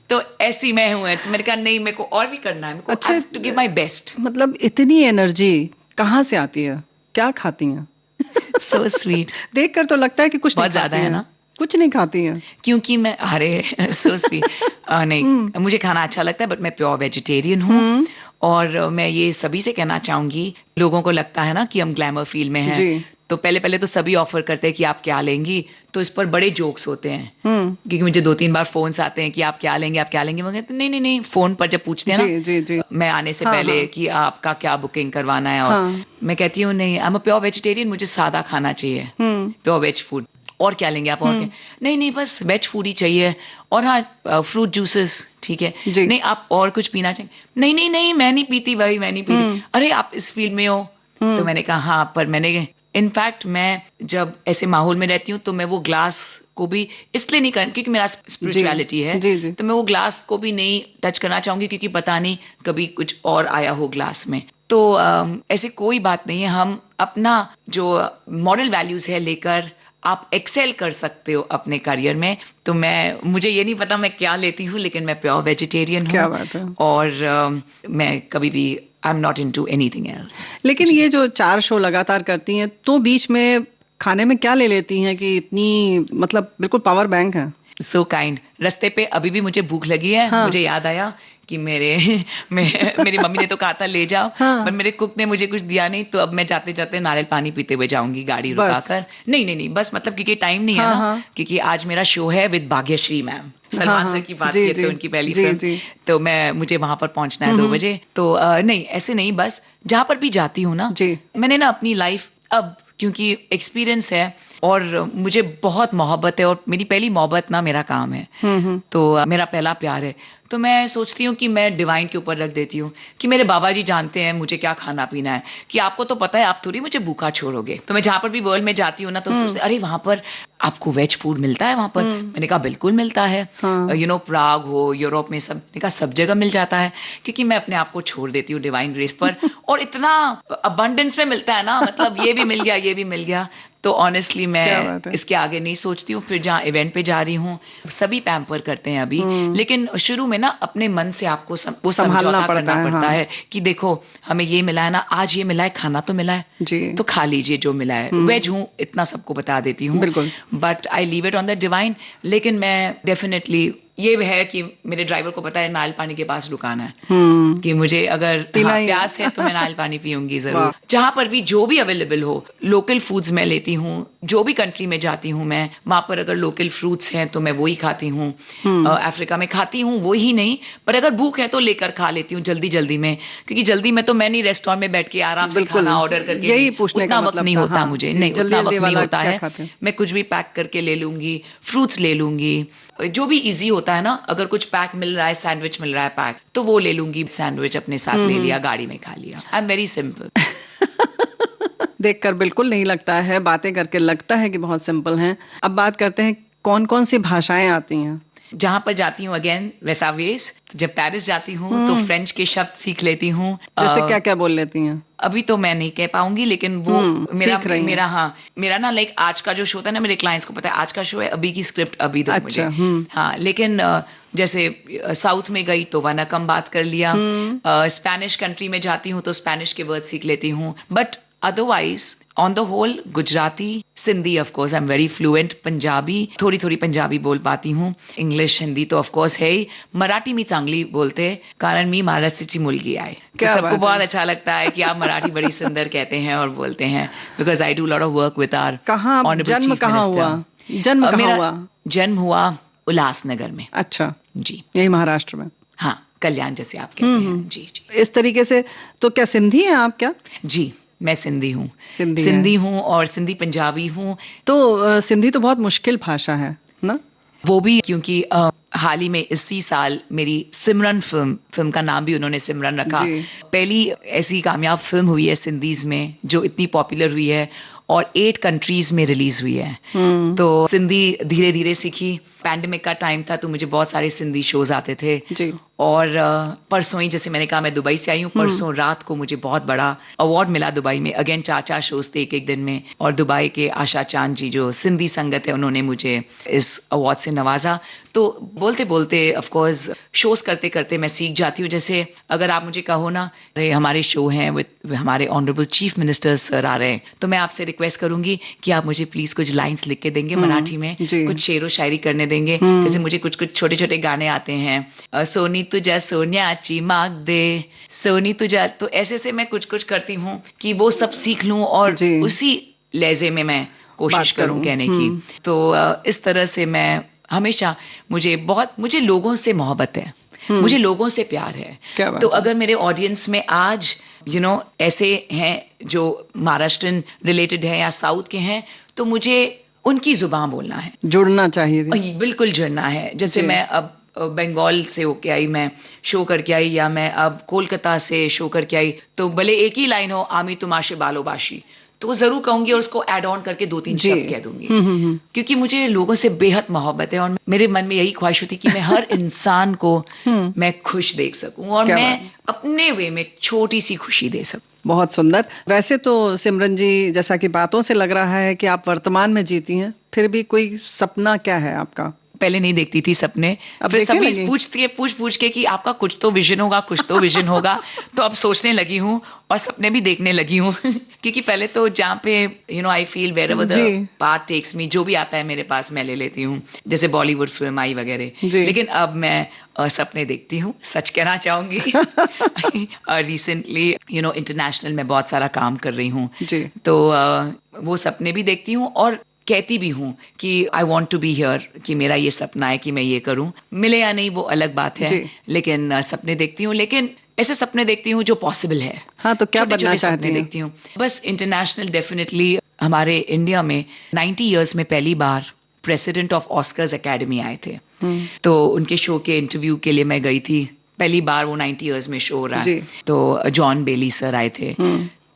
Speaker 6: तो ऐसी मैं हूँ। तो मैंने कहा नहीं, मेरे को और भी करना है, मेरे को
Speaker 5: अच्छा,
Speaker 6: टू गिव माय बेस्ट।
Speaker 5: मतलब इतनी एनर्जी कहाँ से आती है, क्या खाती हैं?
Speaker 6: So sweet.
Speaker 5: देख कर तो लगता है कि कुछ
Speaker 6: बहुत
Speaker 5: नहीं
Speaker 6: ज्यादा
Speaker 5: खाती
Speaker 6: है
Speaker 5: हैं।
Speaker 6: ना?
Speaker 5: कुछ नहीं खाती हैं।
Speaker 6: क्योंकि मैं अरे सो स्वीट नहीं, मुझे खाना अच्छा लगता है बट मैं प्योर वेजिटेरियन हूँ। और मैं ये सभी से कहना चाहूंगी, लोगों को लगता है ना कि हम ग्लैमर फील्ड में हैं,
Speaker 5: जी।
Speaker 6: तो पहले तो सभी ऑफर करते हैं कि आप क्या लेंगी, तो इस पर बड़े जोक्स होते हैं क्योंकि मुझे 2-3 बार फोन्स आते हैं कि आप क्या लेंगे, आप क्या लेंगे। मैं कहती नहीं, फोन पर जब पूछते हैं ना
Speaker 5: जी, जी, जी।
Speaker 6: मैं आने से
Speaker 5: हाँ,
Speaker 6: पहले
Speaker 5: हाँ।
Speaker 6: कि आपका क्या बुकिंग करवाना है, और
Speaker 5: हाँ।
Speaker 6: मैं कहती हूँ नहीं, I am a pure vegetarian, मुझे सादा खाना चाहिए, प्योर वेज फूड। और क्या लेंगे आप? और क्या? नहीं बस वेज फूड ही चाहिए। और हाँ फ्रूट जूसेस ठीक है।
Speaker 5: जी।
Speaker 6: नहीं आप और कुछ पीना चाहिए? नहीं मैं नहीं पीती भाई, मैं नहीं पीती। अरे आप इस फील्ड में हो? तो मैंने कहा हाँ, पर मैंने इनफैक्ट मैं जब ऐसे माहौल में रहती हूँ तो मैं वो ग्लास को भी इसलिए नहीं कर, क्योंकि मेरा स्पिरिचुअलिटी है,
Speaker 5: जी, जी।
Speaker 6: तो मैं वो ग्लास को भी नहीं टच करना चाहूंगी क्योंकि पता नहीं कभी कुछ और आया हो ग्लास में। तो ऐसे कोई बात नहीं है, हम अपना जो मॉरल वैल्यूज है लेकर आप एक्सेल कर सकते हो अपने करियर में। तो मुझे ये नहीं पता मैं क्या लेती हूँ, लेकिन मैं प्योर वेजिटेरियन हूँ।
Speaker 5: क्या बात है।
Speaker 6: और मैं कभी भी I am not into anything else.
Speaker 5: लेकिन ये जो 4 शो लगातार करती हैं, तो बीच में खाने में क्या ले लेती हैं कि इतनी, मतलब बिल्कुल पावर बैंक है?
Speaker 6: So kind. रास्ते पे अभी भी मुझे भूख लगी है।
Speaker 5: हाँ।
Speaker 6: मुझे याद आया कि मेरी मम्मी ने तो कहा था ले जाओ,
Speaker 5: हाँ।
Speaker 6: पर मेरे कुक ने मुझे कुछ दिया नहीं, तो अब मैं जाते जाते नारियल पानी पीते हुए जाऊंगी गाड़ी
Speaker 5: बस।
Speaker 6: रुकाकर। नहीं बस मतलब क्योंकि टाइम नहीं है
Speaker 5: हाँ,
Speaker 6: ना,
Speaker 5: हाँ।
Speaker 6: क्योंकि आज मेरा शो है विद भाग्यश्री मैम, सलमान
Speaker 5: हाँ,
Speaker 6: सर की बात
Speaker 5: जी,
Speaker 6: की
Speaker 5: जी,
Speaker 6: तो उनकी पहली
Speaker 5: जी,
Speaker 6: फिल्म,
Speaker 5: जी।
Speaker 6: तो मुझे वहां पर पहुंचना है 2 बजे। तो नहीं ऐसे नहीं, बस जहां पर भी जाती हूँ ना,
Speaker 5: जी।
Speaker 6: मैंने ना अपनी लाइफ अब क्योंकि एक्सपीरियंस है और मुझे बहुत मोहब्बत है, और मेरी पहली मोहब्बत ना मेरा काम है, तो मेरा पहला प्यार है। तो मैं सोचती हूँ कि मैं डिवाइन के ऊपर रख देती हूँ कि मेरे बाबा जी जानते हैं मुझे क्या खाना पीना है, कि आपको तो पता है, आप थोड़ी मुझे भूखा छोड़ोगे। तो मैं जहां पर भी वर्ल्ड में जाती हूँ ना, तो सोचते अरे वहां पर आपको वेज फूड मिलता है वहां पर? मैंने कहा बिल्कुल मिलता है।
Speaker 5: हाँ।
Speaker 6: यू नो प्राग हो, यूरोप में, सब जगह मिल जाता है, क्योंकि मैं अपने आप को छोड़ देती हूँ डिवाइन ग्रेस पर। और इतना अबंडेंस में मिलता है ना, मतलब ये भी मिल गया, ये भी मिल गया। तो ऑनेस्टली
Speaker 5: क्या
Speaker 6: मैं
Speaker 5: बात है।
Speaker 6: इसके आगे नहीं सोचती हूँ। फिर जहाँ इवेंट पे जा रही हूँ सभी पैम्पर करते हैं अभी, लेकिन शुरू में ना अपने मन से आपको वो
Speaker 5: संभालना
Speaker 6: समझौता
Speaker 5: पड़ता
Speaker 6: करना
Speaker 5: है,
Speaker 6: पड़ता
Speaker 5: हाँ।
Speaker 6: है कि देखो हमें ये मिला है ना, आज ये मिला है, खाना तो मिला है,
Speaker 5: जी।
Speaker 6: तो खा लीजिए जो मिला है। वेज हूँ इतना सबको बता देती हूँ,
Speaker 5: बिल्कुल।
Speaker 6: But I leave it on the divine. लेकिन मैं डेफिनेटली ये है कि मेरे ड्राइवर को पता है नारियल पानी के पास रुकाना है, कि मुझे अगर
Speaker 5: पीना ही है।
Speaker 6: प्यास है तो मैं नारियल पानी पीऊंगी जरूर।
Speaker 5: वाह।
Speaker 6: जहां पर भी जो भी अवेलेबल हो, लोकल फूड्स मैं लेती हूँ। जो भी कंट्री में जाती हूँ मैं, वहां पर अगर लोकल फ्रूट्स हैं तो मैं वही खाती हूँ। अफ्रीका में खाती हूँ वो ही नहीं, पर अगर भूख है तो लेकर खा लेती हूँ जल्दी में, क्योंकि जल्दी में तो मैं नहीं रेस्टोरेंट में बैठ के आराम से
Speaker 5: बिल्कुल।
Speaker 6: खाना ऑर्डर करके,
Speaker 5: यही पूछने
Speaker 6: उतना
Speaker 5: का
Speaker 6: वक्त
Speaker 5: मतलब
Speaker 6: नहीं
Speaker 5: था,
Speaker 6: होता
Speaker 5: हाँ।
Speaker 6: मुझे, नहीं
Speaker 5: जल्दी
Speaker 6: उतना वक्त
Speaker 5: जल्दी
Speaker 6: नहीं
Speaker 5: वाला
Speaker 6: होता
Speaker 5: क्या
Speaker 6: है।
Speaker 5: खाते हैं?
Speaker 6: मैं कुछ भी पैक करके ले लूंगी, फ्रूट्स ले लूंगी, जो भी इजी होता है ना। अगर कुछ पैक मिल रहा है, सैंडविच मिल रहा है पैक, तो वो ले लूंगी, सैंडविच अपने साथ ले लिया, गाड़ी में खा लिया। आई एम वेरी सिंपल।
Speaker 5: देखकर बिल्कुल नहीं लगता है, बातें करके लगता है कि बहुत सिंपल हैं। अब बात करते हैं कौन कौन सी भाषाएं आती हैं?
Speaker 6: जहां पर जाती हूँ अगेन वैसा वेस, जब पेरिस जाती हूँ तो फ्रेंच के शब्द सीख लेती हूँ।
Speaker 5: जैसे क्या क्या बोल लेती हैं?
Speaker 6: अभी तो मैं नहीं कह पाऊंगी, लेकिन वो
Speaker 5: सीख रही हैं।
Speaker 6: मेरा ना लाइक आज का जो शो था ना, मेरे क्लाइंट्स को पता है आज का शो है, अभी की स्क्रिप्ट अभी दो मुझे। हाँ, लेकिन जैसे साउथ में गई तो वनकम बात कर लिया, स्पेनिश कंट्री में जाती हूँ तो स्पेनिश के वर्ड सीख लेती हूँ, but otherwise on the whole Gujarati, Sindhi of course I am very fluent, Punjabi थोड़ी थोड़ी पंजाबी बोल पाती हूँ, इंग्लिश हिंदी तो ऑफ कोर्स है ही, मराठी मी चांगली बोलते, कारण मी महाराष्ट्राची मुलगी आहे। सबको बहुत अच्छा लगता है कि आप मराठी बड़ी सुंदर कहते हैं और बोलते हैं, because I do lot of work with our.
Speaker 5: जन्म कहाँ हुआ?
Speaker 6: जन्म हुआ उल्लासनगर में।
Speaker 5: अच्छा
Speaker 6: जी,
Speaker 5: यही महाराष्ट्र में?
Speaker 6: हाँ, कल्याण जैसे आप कहते हैं। जी जी,
Speaker 5: इस तरीके से। तो क्या सिंधी हैं आप? क्या?
Speaker 6: जी, मैं सिंधी हूँ, सिंधी हूँ और सिंधी पंजाबी हूँ।
Speaker 5: तो सिंधी तो बहुत मुश्किल भाषा है ना?
Speaker 6: वो भी क्योंकि हाल ही में इसी साल मेरी सिमरन फिल्म का नाम भी उन्होंने सिमरन रखा, पहली ऐसी कामयाब फिल्म हुई है सिंधीज में जो इतनी पॉपुलर हुई है और 8 कंट्रीज में रिलीज हुई है। तो सिंधी धीरे धीरे सीखी। पैंडेमिक का टाइम था तो मुझे बहुत सारे सिंधी शोज आते थे
Speaker 5: जी।
Speaker 6: और परसों ही, जैसे मैंने कहा, मैं दुबई से आई हूँ, परसों रात को मुझे बहुत बड़ा अवार्ड मिला दुबई में। अगेन 4 शोज थे एक दिन में, और दुबई के आशा चांद जी जो सिंधी संगत है उन्होंने मुझे इस अवार्ड से नवाजा। तो बोलते बोलते ऑफ कोर्स शोज करते करते मैं सीख जाती हूँ। जैसे अगर आप मुझे कहो ना, हमारे शो हैं विद हमारे ऑनरेबल चीफ मिनिस्टर सर आ रहे हैं, तो मैं आपसे रिक्वेस्ट करूंगी कि आप मुझे प्लीज कुछ लाइंस लिख के देंगे मराठी में, कुछ शेरो शायरी करने देंगे। जैसे मुझे कुछ छोटे छोटे गाने आते हैं, सोनी तुझा सोन्याची माग दे, सोनी तुझा, तो ऐसे से मैं कुछ करती हूँ कि वो सब सीख लूं और उसी लहजे में मैं कोशिश करूं कहने की। तो इस तरह से मैं हमेशा, मुझे लोगों से मोहब्बत है, मुझे लोगों से प्यार है। तो अगर मेरे ऑडियंस में आज ऐसे हैं जो महाराष्ट्रन रिलेटेड है या साउथ के हैं, तो मुझे उनकी जुबान बोलना है,
Speaker 5: जुड़ना चाहिए,
Speaker 6: बिल्कुल जुड़ना है। जैसे मैं अब बंगाल से होके आई, मैं शो करके आई, या मैं अब कोलकाता से शो करके आई, तो भले एक ही लाइन हो, आमी तुमाशे बालोबाशी, तो जरूर कहूंगी और उसको ऐड ऑन करके 2-3 शब्द कह दूंगी, क्योंकि मुझे लोगों से बेहद मोहब्बत है और मेरे मन में यही ख्वाहिश होती कि मैं हर इंसान को मैं खुश देख सकूं और मैं अपने वे में छोटी सी खुशी दे सकूं।
Speaker 5: बहुत सुंदर। वैसे तो सिमरन जी, जैसा कि बातों से लग रहा है कि आप वर्तमान में जीती हैं, फिर भी कोई सपना क्या है आपका?
Speaker 6: पहले नहीं देखती थी सपने, अब फिर सभी पूछ के कि आपका कुछ तो विजन होगा, कुछ तो विजन होगा, तो अब सोचने लगी हूँ और सपने भी देखने लगी हूँ क्योंकि पहले तो जहाँ पे I feel wherever the path takes me, जो भी आता है मेरे पास मैं ले लेती हूँ, जैसे बॉलीवुड फिल्म आई वगैरह। लेकिन अब मैं सपने देखती हूँ, सच कहना चाहूंगी। रिसेंटली इंटरनेशनल में बहुत सारा काम कर रही हूँ, तो वो सपने भी देखती हूँ और कहती भी हूँ कि I want to be here, कि मेरा ये सपना है कि मैं ये करूँ, मिले या नहीं वो अलग बात है, लेकिन सपने देखती हूँ, लेकिन ऐसे सपने देखती हूँ जो पॉसिबल है।
Speaker 5: हाँ, तो क्या बनना चाहती हैं?
Speaker 6: देखती हूँ बस इंटरनेशनल, डेफिनेटली हमारे इंडिया में 90 इयर्स में पहली बार प्रेसिडेंट ऑफ ऑस्कर्स एकेडमी आए थे, तो उनके शो के इंटरव्यू के लिए मैं गई थी, पहली बार वो 90 इयर्स में शो हो रहा है, तो जॉन बेली सर आए थे,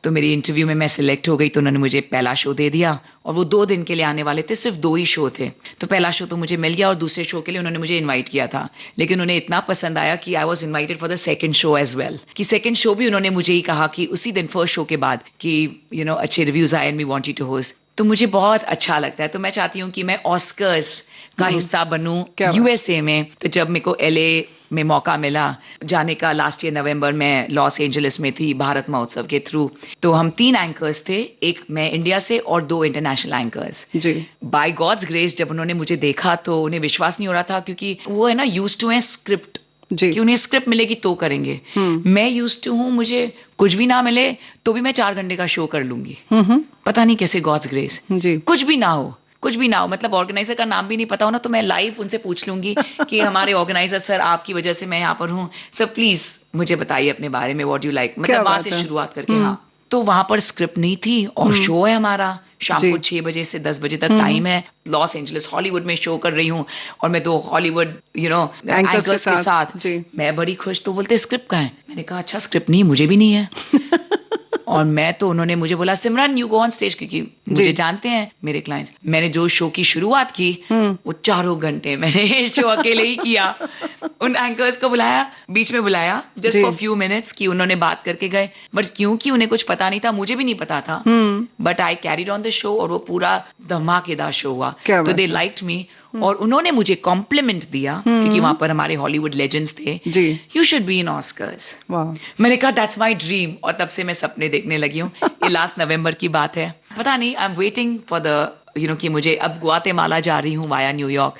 Speaker 6: तो मेरी इंटरव्यू में मैं सिलेक्ट हो गई, तो उन्होंने मुझे पहला शो दे दिया और वो 2 दिन के लिए आने वाले थे, सिर्फ 2 ही शो थे, तो पहला शो तो मुझे मिल गया और दूसरे शो के लिए उन्होंने मुझे इनवाइट किया था, लेकिन उन्हें इतना पसंद आया कि I was invited for the second show as well, कि सेकंड शो भी उन्होंने मुझे ही कहा कि उसी दिन फर्स्ट शो के बाद कि अच्छे रिव्यूज आए and we want you to host, तो मुझे बहुत अच्छा लगता है। तो मैं चाहती हूँ कि मैं ऑस्कर्स का हिस्सा बनूं यूएसए में। तो जब मेरे को एलए में मौका मिला जाने का, लास्ट ईयर नवंबर में लॉस एंजलिस में थी भारत महोत्सव के थ्रू, तो हम 3 एंकर्स थे, एक मैं इंडिया से और 2 international anchors. By God's grace जब उन्होंने मुझे देखा तो उन्हें विश्वास नहीं हो रहा था, क्योंकि वो है ना यूज्ड टू है स्क्रिप्ट, कि उन्हें स्क्रिप्ट मिलेगी तो करेंगे। मैं यूज्ड टू हूँ, मुझे कुछ भी ना मिले तो भी मैं 4 घंटे का शो कर लूंगी। पता नहीं कैसे गॉड्स ग्रेस, कुछ भी ना हो, मतलब ऑर्गेनाइजर का नाम भी नहीं पता हो ना, तो मैं लाइव उनसे पूछ लूंगी कि हमारे ऑर्गेनाइजर सर, आपकी वजह से मैं यहाँ पर हूँ सर, प्लीज मुझे बताइए अपने बारे में, व्हाट यू लाइक, मतलब वहां से शुरुआत करके। हाँ, तो वहां पर स्क्रिप्ट नहीं थी और शो है हमारा शाम को 6 बजे से 10 बजे तक टाइम है, लॉस एंजलिस हॉलीवुड में शो कर रही हूँ और मैं 2 हॉलीवुड एंकर्स के साथ मैं बड़ी खुश। तो बोलते स्क्रिप्ट कहाँ है? मैंने कहा अच्छा स्क्रिप्ट नहीं, मुझे भी नहीं है। और मैं तो उन्होंने मुझे बोला सिमरन यू गो ऑन स्टेज, क्योंकि मुझे जानते हैं मेरे क्लाइंट्स। मैंने जो शो की शुरुआत की वो 4 घंटे मैंने शो अकेले ही किया। उन एंकर्स को बुलाया, बीच में बुलाया जस्ट फॉर फ्यू मिनट्स कि उन्होंने बात करके गए, बट क्योंकि उन्हें कुछ पता नहीं था, मुझे भी नहीं पता था, but I carried on the show और वो पूरा धमाकेदार शो हुआ। तो दे लाइक्ड मी और उन्होंने मुझे कॉम्प्लीमेंट दिया क्योंकि वहां पर हमारे हॉलीवुड लेजेंड्स थे, you should be in Oscars. मैंने कहा दैट्स माय ड्रीम और तब से मैं सपने देखने लगी हूँ। ये लास्ट नवंबर की बात है। पता नहीं, I am waiting for the कि मुझे अब ग्वाटेमाला जा रही हूँ वाया न्यूयॉर्क।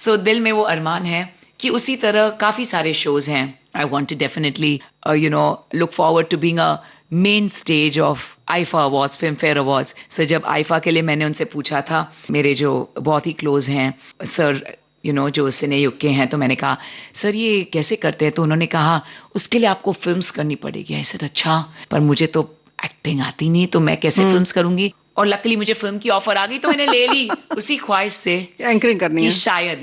Speaker 6: सो दिल में वो अरमान है कि उसी तरह काफी सारे शोज हैं। I want to definitely look forward to being a main stage of IIFA awards, Filmfare awards. Sir जब आईफा के लिए मैंने उनसे पूछा था, मेरे जो बहुत ही क्लोज हैं सर जो सिने युग के हैं, तो मैंने कहा सर ये कैसे करते हैं? तो उन्होंने कहा उसके लिए आपको फिल्म्स करनी पड़ेगी। आई सेड अच्छा, पर मुझे तो एक्टिंग आती नहीं, तो मैं कैसे फिल्म्स करूंगी? और लकीली मुझे फिल्म की ऑफर आ गई तो मैंने ले ली उसी ख्वाहिश से
Speaker 5: एंकरिंग करनी है।
Speaker 6: शायद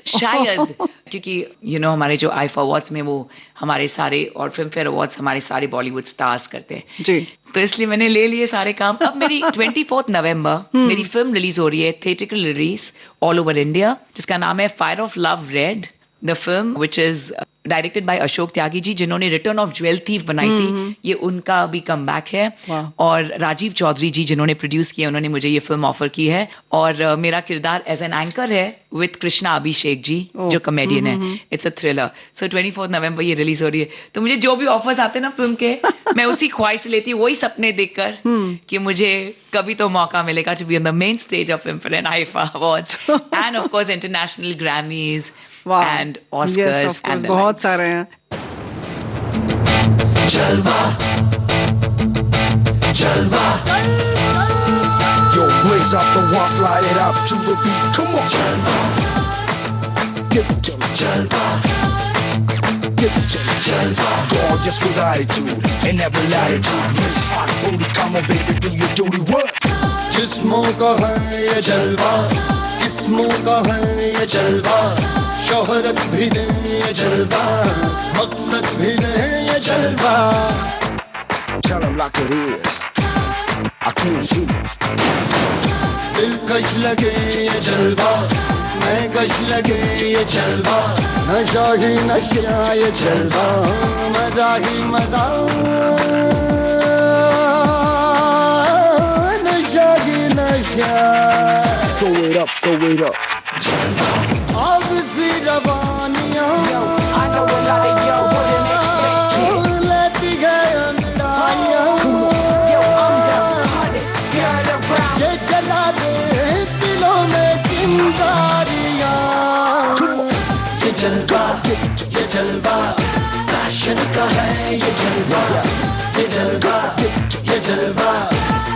Speaker 6: शायद क्योंकि हमारे जो आईफा अवार्ड्स में वो हमारे सारे और फिल्म फेयर अवार्ड्स हमारे सारे बॉलीवुड स्टार्स करते हैं जी, तो इसलिए मैंने ले लिए सारे काम। अब मेरी 24 नवंबर मेरी फिल्म रिलीज हो रही है, theatrical release all over India, जिसका नाम है Fire of Love Red. The film which is directed by Ashok Tyagi ji, जिन्होंने रिटर्न ऑफ ज्वेल थीफ बनाई थी, ये उनका भी कमबैक है। और राजीव चौधरी जी जिन्होंने प्रोड्यूस किया, उन्होंने मुझे ये फिल्म ऑफर की है। और मेरा किरदार एज एन एंकर है विद कृष्णा अभिषेक जी जो कॉमेडियन है। It's a thriller. सो 24 नवंबर ये रिलीज हो रही है। तो मुझे जो भी ऑफर्स आते हैं ना फिल्म के, मैं उसी ख्वाहिश से लेती हूँ, वही सपने देखकर कि मुझे कभी तो मौका मिलेगा to be on the main stage of Filmfare and IIFA awards and of course international Grammys and Oscars
Speaker 5: yes, and बहुत सारे हैं।
Speaker 2: जलवा जलवा Yo, blaze up the walk, light it up to the beat. Come on, जलवा give it to me, जलवा give it to me, जलवा gorgeous with attitude and every latitude. Miss Hot Booty, come on baby, do your duty work. जिस्मों का है ये जलवा, किस्मों का है ये जलवा, शोहरत भी दे ये जलवा, मकसद भी दे ये जलवा। Tell them like it is, I can't hear. दिलकश लगे ये जलवा, मैं कश लगे ये जलवा, नशा ही नशा ये जलवा, मजा ही मजा, नशा ही नशा। Throw it up, throw it up. जलवा आग सी रवानियां, लेती गए अंगड़ाइयां, ये जला दे दिलों में चिंगारियां। ये जलवा फैशन का है ये जलवा, ये जलवा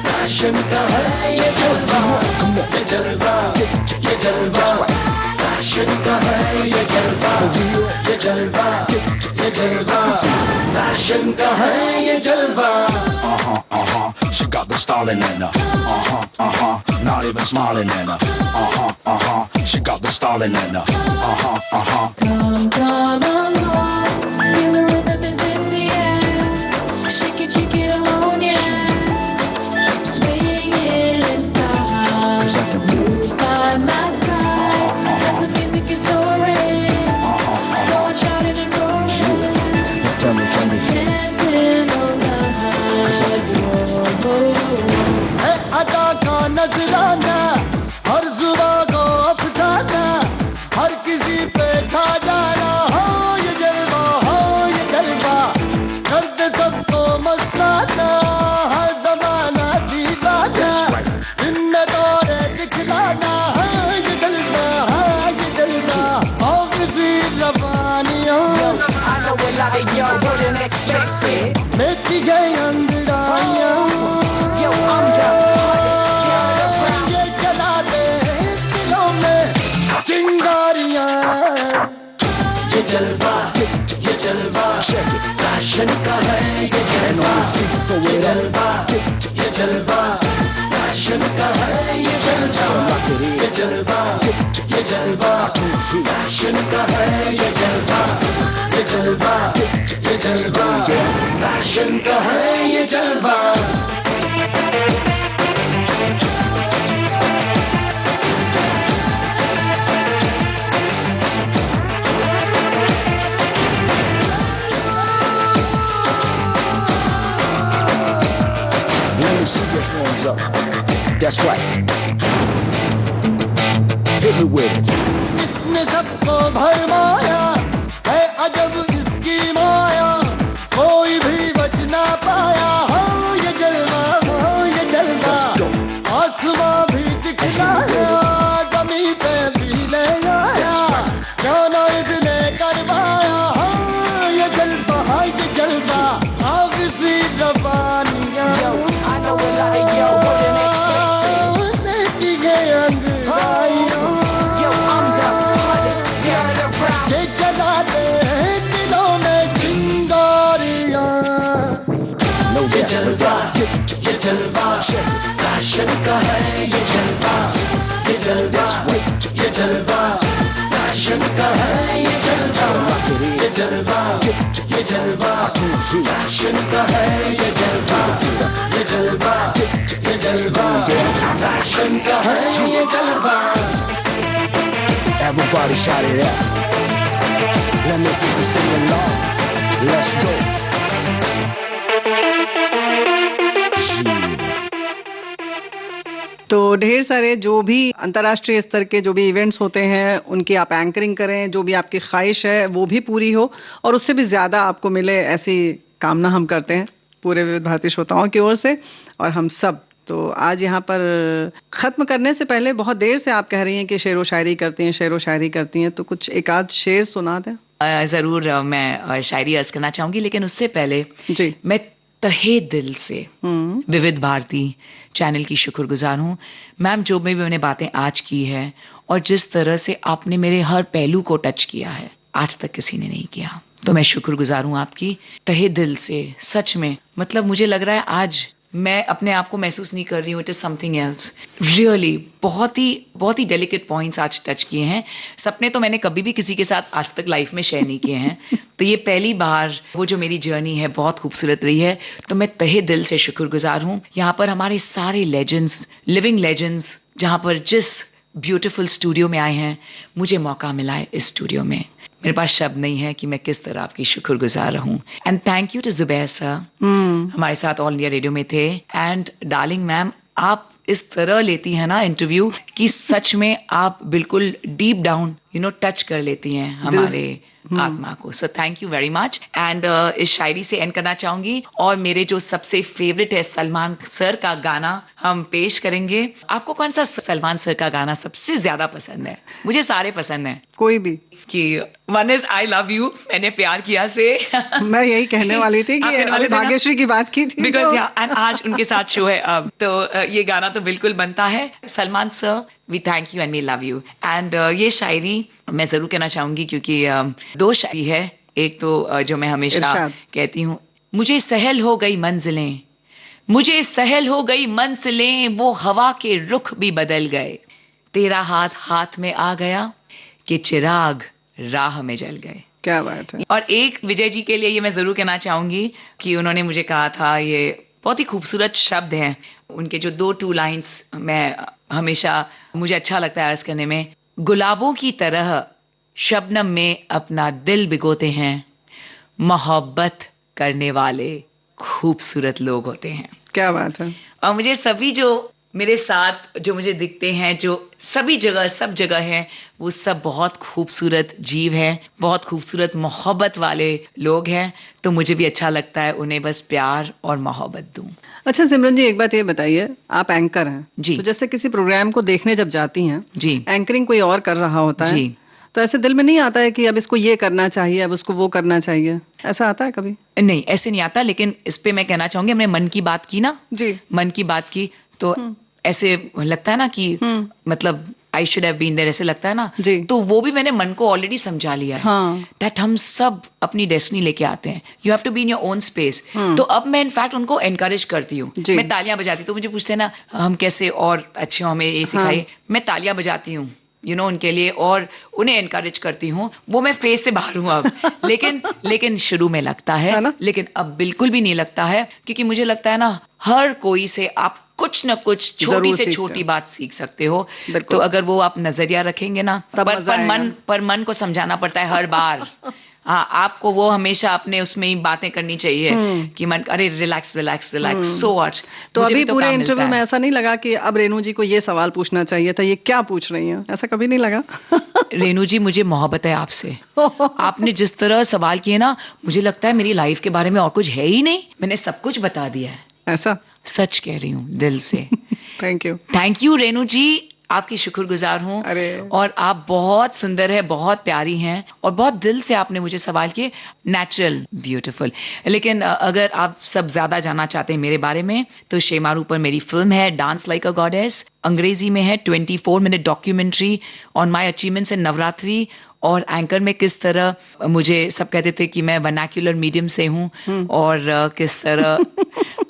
Speaker 2: फैशन का है ये जलवा, ये जलवा फैशन का है ये जलवा, ये जलवा फैशन का है ये जलवा। She got the styling in her, not even smiling in her, she got the styling in her,
Speaker 3: Come, come along, feel the rhythm is in the air, shake it on, yeah, keep swinging in style, move by my side, as the music is soaring, go on shouting and roaring,
Speaker 2: tell me
Speaker 3: dancing on the high road.
Speaker 2: है अदा का नजराना, हर जुबा को अफसाना, हर किसी पे छा जाना, हो ये जलवा, कर दे सबको मस्ताना, हर जमाना दीवाना, इनमें दौरे दिखलाना, ये जलवा, और किसी रवानियों, लेती गई अंगड़ाइयां, ये जला दे दिलों में चिंगारियां। ये जलवा फैशन का है ये जलवा, ये जलवा फैशन का है ये जलवा, ये जलवा फैशन का है ये जलवा, ये जलवा, ये जलवा, फैशन का है ये जलवा.
Speaker 9: Let me see your hands up. That's right. Hit me with it.
Speaker 2: इसने सबको भरमाया है अजब इसकी माया, कोई भी बच ना पाया. हो ये जलवा, हो ये जलवा, आसमां भी दिखलाया, जमीन पे भी ले आया, जाना इसने करवाया. हो ये जलवा, ये जलवा, आग सी रवानियां. देखी गए अंगड़ाइयां, ये जला दे दिलों में चिंगारियां. ये जलवा, ये जलवा, फैशन का है ये जलवा. ये जलवा, ये जलवा, फैशन का है ये जलवा. ये जलवा, ये जलवा, फैशन का है ये जलवा. ये जलवा, ये जलवा, फैशन का है ये जलवा.
Speaker 9: Everybody shout it out. Let me people sing along. Let's go.
Speaker 5: तो ढेर सारे जो भी अंतर्राष्ट्रीय स्तर के जो भी इवेंट्स होते हैं उनकी आप एंकरिंग करें, जो भी आपकी ख्वाहिश है वो भी पूरी हो और उससे भी ज़्यादा आपको मिले, ऐसी कामना हम करते हैं पूरे विविध भारती श्रोताओं की ओर से और हम सब. तो आज यहाँ पर ख़त्म करने से पहले बहुत देर से आप कह रही हैं कि शेरो शायरी करती हैं, शेरो शायरी करती हैं, तो कुछ एक आध शेर सुना दें.
Speaker 6: जरूर मैं शायरी अर्ज करना चाहूंगी, लेकिन उससे पहले
Speaker 5: जी
Speaker 6: मैं तहे दिल से विविध भारती चैनल की शुक्रगुजार हूँ. मैम, जो भी मैंने बातें आज की है और जिस तरह से आपने मेरे हर पहलू को टच किया है, आज तक किसी ने नहीं किया, तो मैं शुक्रगुजार हूँ आपकी तहे दिल से. सच में मतलब मुझे लग रहा है आज मैं अपने आप को महसूस नहीं कर रही हूँ. It is something else. Really बहुत ही डेलिकेट पॉइंट्स आज टच किए हैं. सपने तो मैंने कभी भी किसी के साथ आज तक लाइफ में शेयर नहीं किए हैं, तो ये पहली बार वो जो मेरी जर्नी है बहुत खूबसूरत रही है. तो मैं तहे दिल से शुक्रगुजार हूँ. यहाँ पर हमारे सारे लेजेंड्स, लिविंग लेजेंड्स, जहाँ पर जिस ब्यूटीफुल स्टूडियो में आए हैं, मुझे मौका मिला है इस स्टूडियो में. मेरे पास शब्द नहीं है कि मैं किस तरह आपकी शुक्रगुजार रहूं. And thank you to Zubair sir, हमारे साथ ऑल इंडिया रेडियो में थे. एंड डार्लिंग मैम, आप इस तरह लेती हैं ना इंटरव्यू कि सच में आप बिल्कुल डीप डाउन टच कर लेती हैं हमारे आत्मा को. सो thank you very much. And इस शायरी से एंड करना चाहूंगी और मेरे जो सबसे फेवरेट है सलमान सर का गाना हम पेश करेंगे. आपको कौन सा सलमान सर का गाना सबसे ज्यादा पसंद है? मुझे सारे पसंद है.
Speaker 5: कोई भी
Speaker 6: कि one is I love you, मैंने प्यार किया से
Speaker 5: मैं यही कहने वाली थी कि अभी भाग्यश्री की बात की थी
Speaker 6: बिकॉज एंड आज उनके साथ शो है अब, तो ये गाना तो बिल्कुल बनता है. Salman sir, we thank you and we love you. And ये शायरी मैं जरूर कहना चाहूंगी क्योंकि दो शायरी है. एक तो जो मैं हमेशा कहती हूँ, मुझे सहल हो गई मंजिलें, मुझे सहल हो गई मंजिलें, वो हवा के रुख भी बदल गए, तेरा हाथ हाथ में आ गया कि चिराग राह में जल गए.
Speaker 5: क्या बात है.
Speaker 6: और एक विजय जी के लिए ये मैं जरूर कहना चाहूंगी कि उन्होंने मुझे कहा था, ये बहुत ही खूबसूरत शब्द हैं उनके, जो 2 लाइंस मैं हमेशा मुझे अच्छा लगता है अर्ज करने में. गुलाबों की तरह शबनम में अपना दिल भिगोते हैं, मोहब्बत करने वाले खूबसूरत लोग होते हैं.
Speaker 5: क्या बात है.
Speaker 6: और मुझे सभी जो मेरे साथ जो मुझे दिखते हैं, जो सभी जगह सब जगह हैं, वो सब बहुत खूबसूरत जीव हैं, बहुत खूबसूरत मोहब्बत वाले लोग हैं. तो मुझे भी अच्छा लगता है उन्हें बस प्यार और मोहब्बत दूं.
Speaker 5: अच्छा सिमरन जी, एक बात ये बताइए, आप एंकर हैं
Speaker 6: जी,
Speaker 5: तो जैसे किसी प्रोग्राम को देखने जब जाती हैं
Speaker 6: जी,
Speaker 5: एंकरिंग कोई और कर रहा होता है
Speaker 6: जी,
Speaker 5: तो ऐसे दिल में नहीं आता है कि अब इसको ये करना चाहिए, अब उसको वो करना चाहिए? ऐसा आता है कभी?
Speaker 6: नहीं, ऐसे नहीं आता. लेकिन इस पे मैं कहना चाहूंगी, हमने मन की बात की ना
Speaker 5: जी,
Speaker 6: मन की बात की, तो ऐसे लगता है ना कि मतलब I should have been there, ऐसे लगता है ना
Speaker 5: जी.
Speaker 6: तो वो भी मैंने मन को ऑलरेडी समझा लिया है.
Speaker 5: हाँ.
Speaker 6: दैट हम सब अपनी डेस्टिनी लेके आते हैं. You have to be in your own space. तो अब मैं इनफैक्ट उनको एनकरेज करती हूँ. मैं तालियां बजाती, तो मुझे पूछते हैं ना हम कैसे और अच्छे हो, हमें ये सिखाइए. मैं तालियां बजाती हूँ उनके लिए और उन्हें एनकरेज करती हूँ, वो मैं फेस से बाहर हूँ अब। लेकिन शुरू में लगता है
Speaker 5: ना?
Speaker 6: लेकिन अब बिल्कुल भी नहीं लगता है, क्योंकि मुझे लगता है ना, हर कोई से आप कुछ न कुछ छोटी
Speaker 5: जरूर
Speaker 6: से
Speaker 5: सीखते
Speaker 6: छोटी
Speaker 5: हैं।
Speaker 6: बात सीख सकते हो।
Speaker 5: बिल्कुल।
Speaker 6: तो अगर वो आप नजरिया रखेंगे ना,
Speaker 5: तब मजा आएगा।
Speaker 6: पर मन को समझाना पड़ता है हर बार। हाँ, आपको वो हमेशा अपने उसमें ही बातें करनी चाहिए कि मन, अरे relax relax relax, so what.
Speaker 5: तो अभी पूरे इंटरव्यू में ऐसा नहीं लगा कि अब रेणु जी को ये सवाल पूछना चाहिए था, ये क्या पूछ रही हैं, ऐसा कभी नहीं लगा?
Speaker 6: रेणु जी, मुझे मोहब्बत है आपसे। आपने जिस तरह सवाल किए ना, मुझे लगता है मेरी लाइफ के बारे में और कुछ है ही नहीं, मैंने सब कुछ बता दिया है।
Speaker 5: ऐसा?
Speaker 6: सच कह रही हूँ दिल से।
Speaker 5: थैंक यू
Speaker 6: रेणु जी, आपकी शुक्रगुजार हूँ।
Speaker 5: अरे।
Speaker 6: और आप बहुत सुंदर है, बहुत प्यारी हैं, और बहुत दिल से आपने मुझे सवाल किए, नेचुरल, ब्यूटीफुल। लेकिन अगर आप सब ज्यादा जानना चाहते हैं मेरे बारे में, तो शेमारू पर मेरी फिल्म है डांस लाइक अ गॉडेस, अंग्रेजी में है 24 minute documentary on my achievements in Navratri, और एंकर में किस तरह मुझे सब कहते थे कि मैं वर्नाक्युलर मीडियम से हूँ, और किस तरह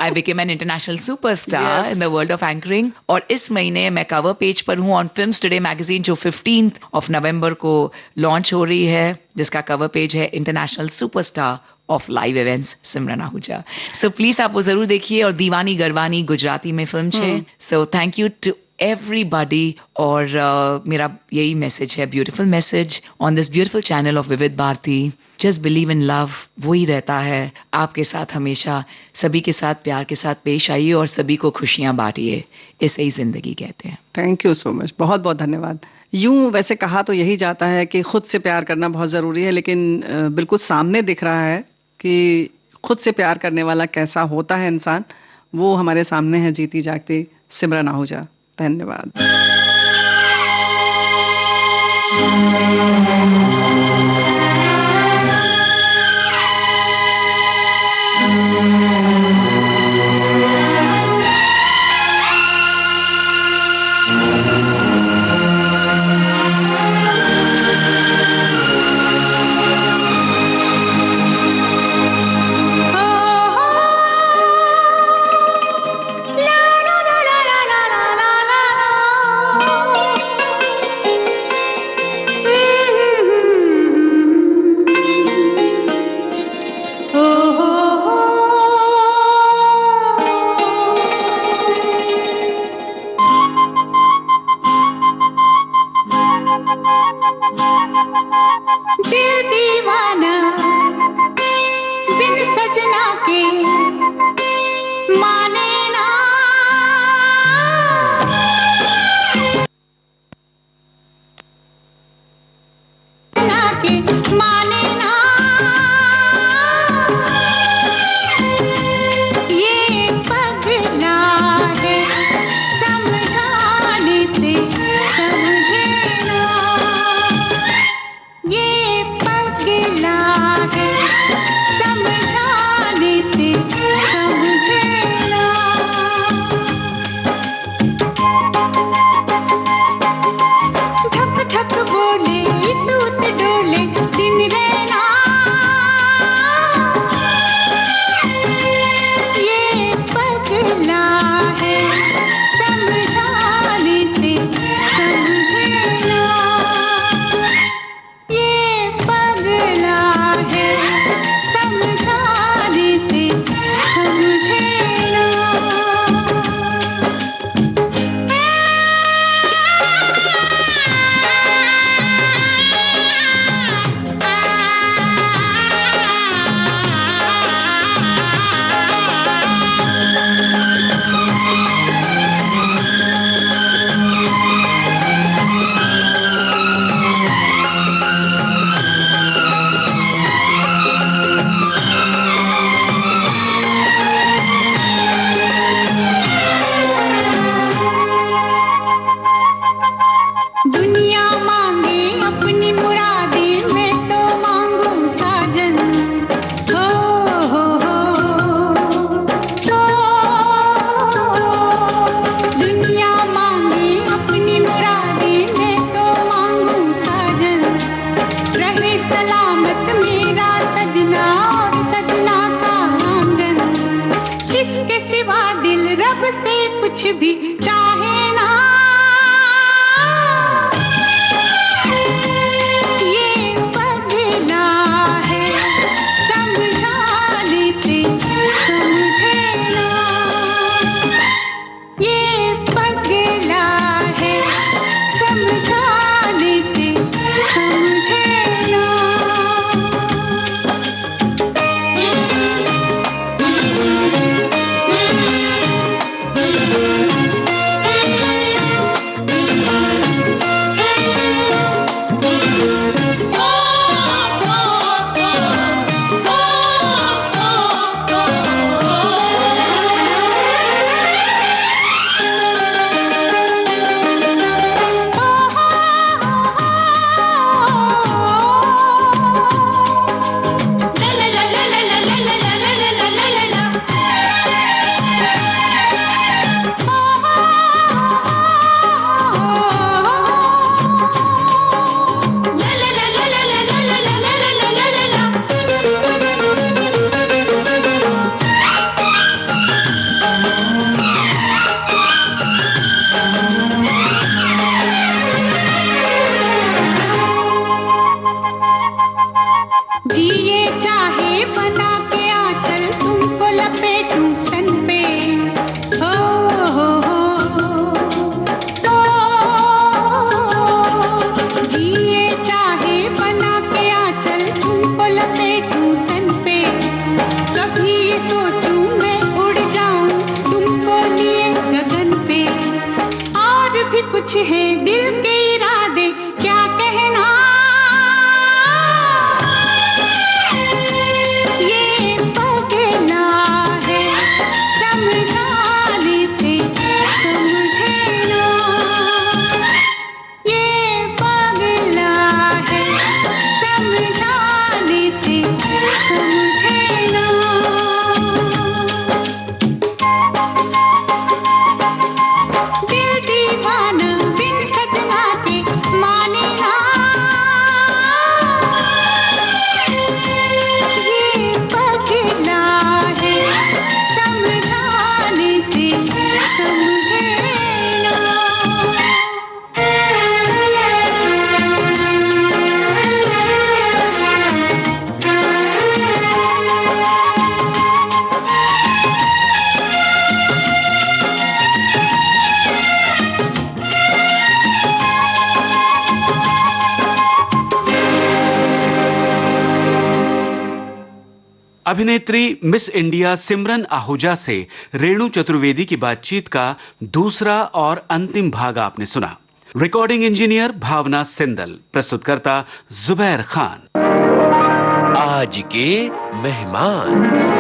Speaker 6: I became an international superstar in the world of anchoring. और इस महीने मैं कवर पेज पर हूँ ऑन फिल्म्स टुडे मैगजीन, जो 15 नवंबर को लॉन्च हो रही है, जिसका कवर पेज है international superstar of live events Simran Ahuja. So please आप वो जरूर देखिए। और दीवानी गरवानी गुजराती में फिल्म है। So thank you to everybody, और मेरा यही मैसेज है, beautiful message on this beautiful channel of Vividh Bharati, just believe in love, वो ही रहता है आपके साथ हमेशा। सभी के साथ प्यार के साथ पेश आइए और सभी को खुशियां बांटिए, इसे ही जिंदगी कहते हैं।
Speaker 5: थैंक यू सो मच, बहुत बहुत धन्यवाद। यूं वैसे कहा तो यही जाता है कि खुद से प्यार करना बहुत जरूरी है, लेकिन बिल्कुल सामने दिख रहा है कि खुद से प्यार करने वाला कैसा होता है इंसान, वो हमारे सामने है जीती जागती सिमरन आहूजा। धन्यवाद।
Speaker 3: कुछ भी चाहे ना, जिए चाहे बना के आंचल तुमको लपेटूं सन पे हो जिए चाहे बना के आंचल तुमको लपेटूं सन पे कभी ये सोचूं मैं उड़ जाऊं तुमको लिए गगन पे और भी कुछ है दिल के इरादे क्या कहना ये पगला है समझाने से समझे ना ये पगला है समझाने से समझे ना दिल दीवाना बिन सजना के माने ना ये पगला है समझाने से समझे
Speaker 4: अभिनेत्री मिस इंडिया सिमरन आहूजा से रेणु चतुर्वेदी की बातचीत का दूसरा और अंतिम भाग आपने सुना। रिकॉर्डिंग इंजीनियर भावना सिंदल, प्रस्तुतकर्ता जुबैर खान।
Speaker 1: आज के मेहमान।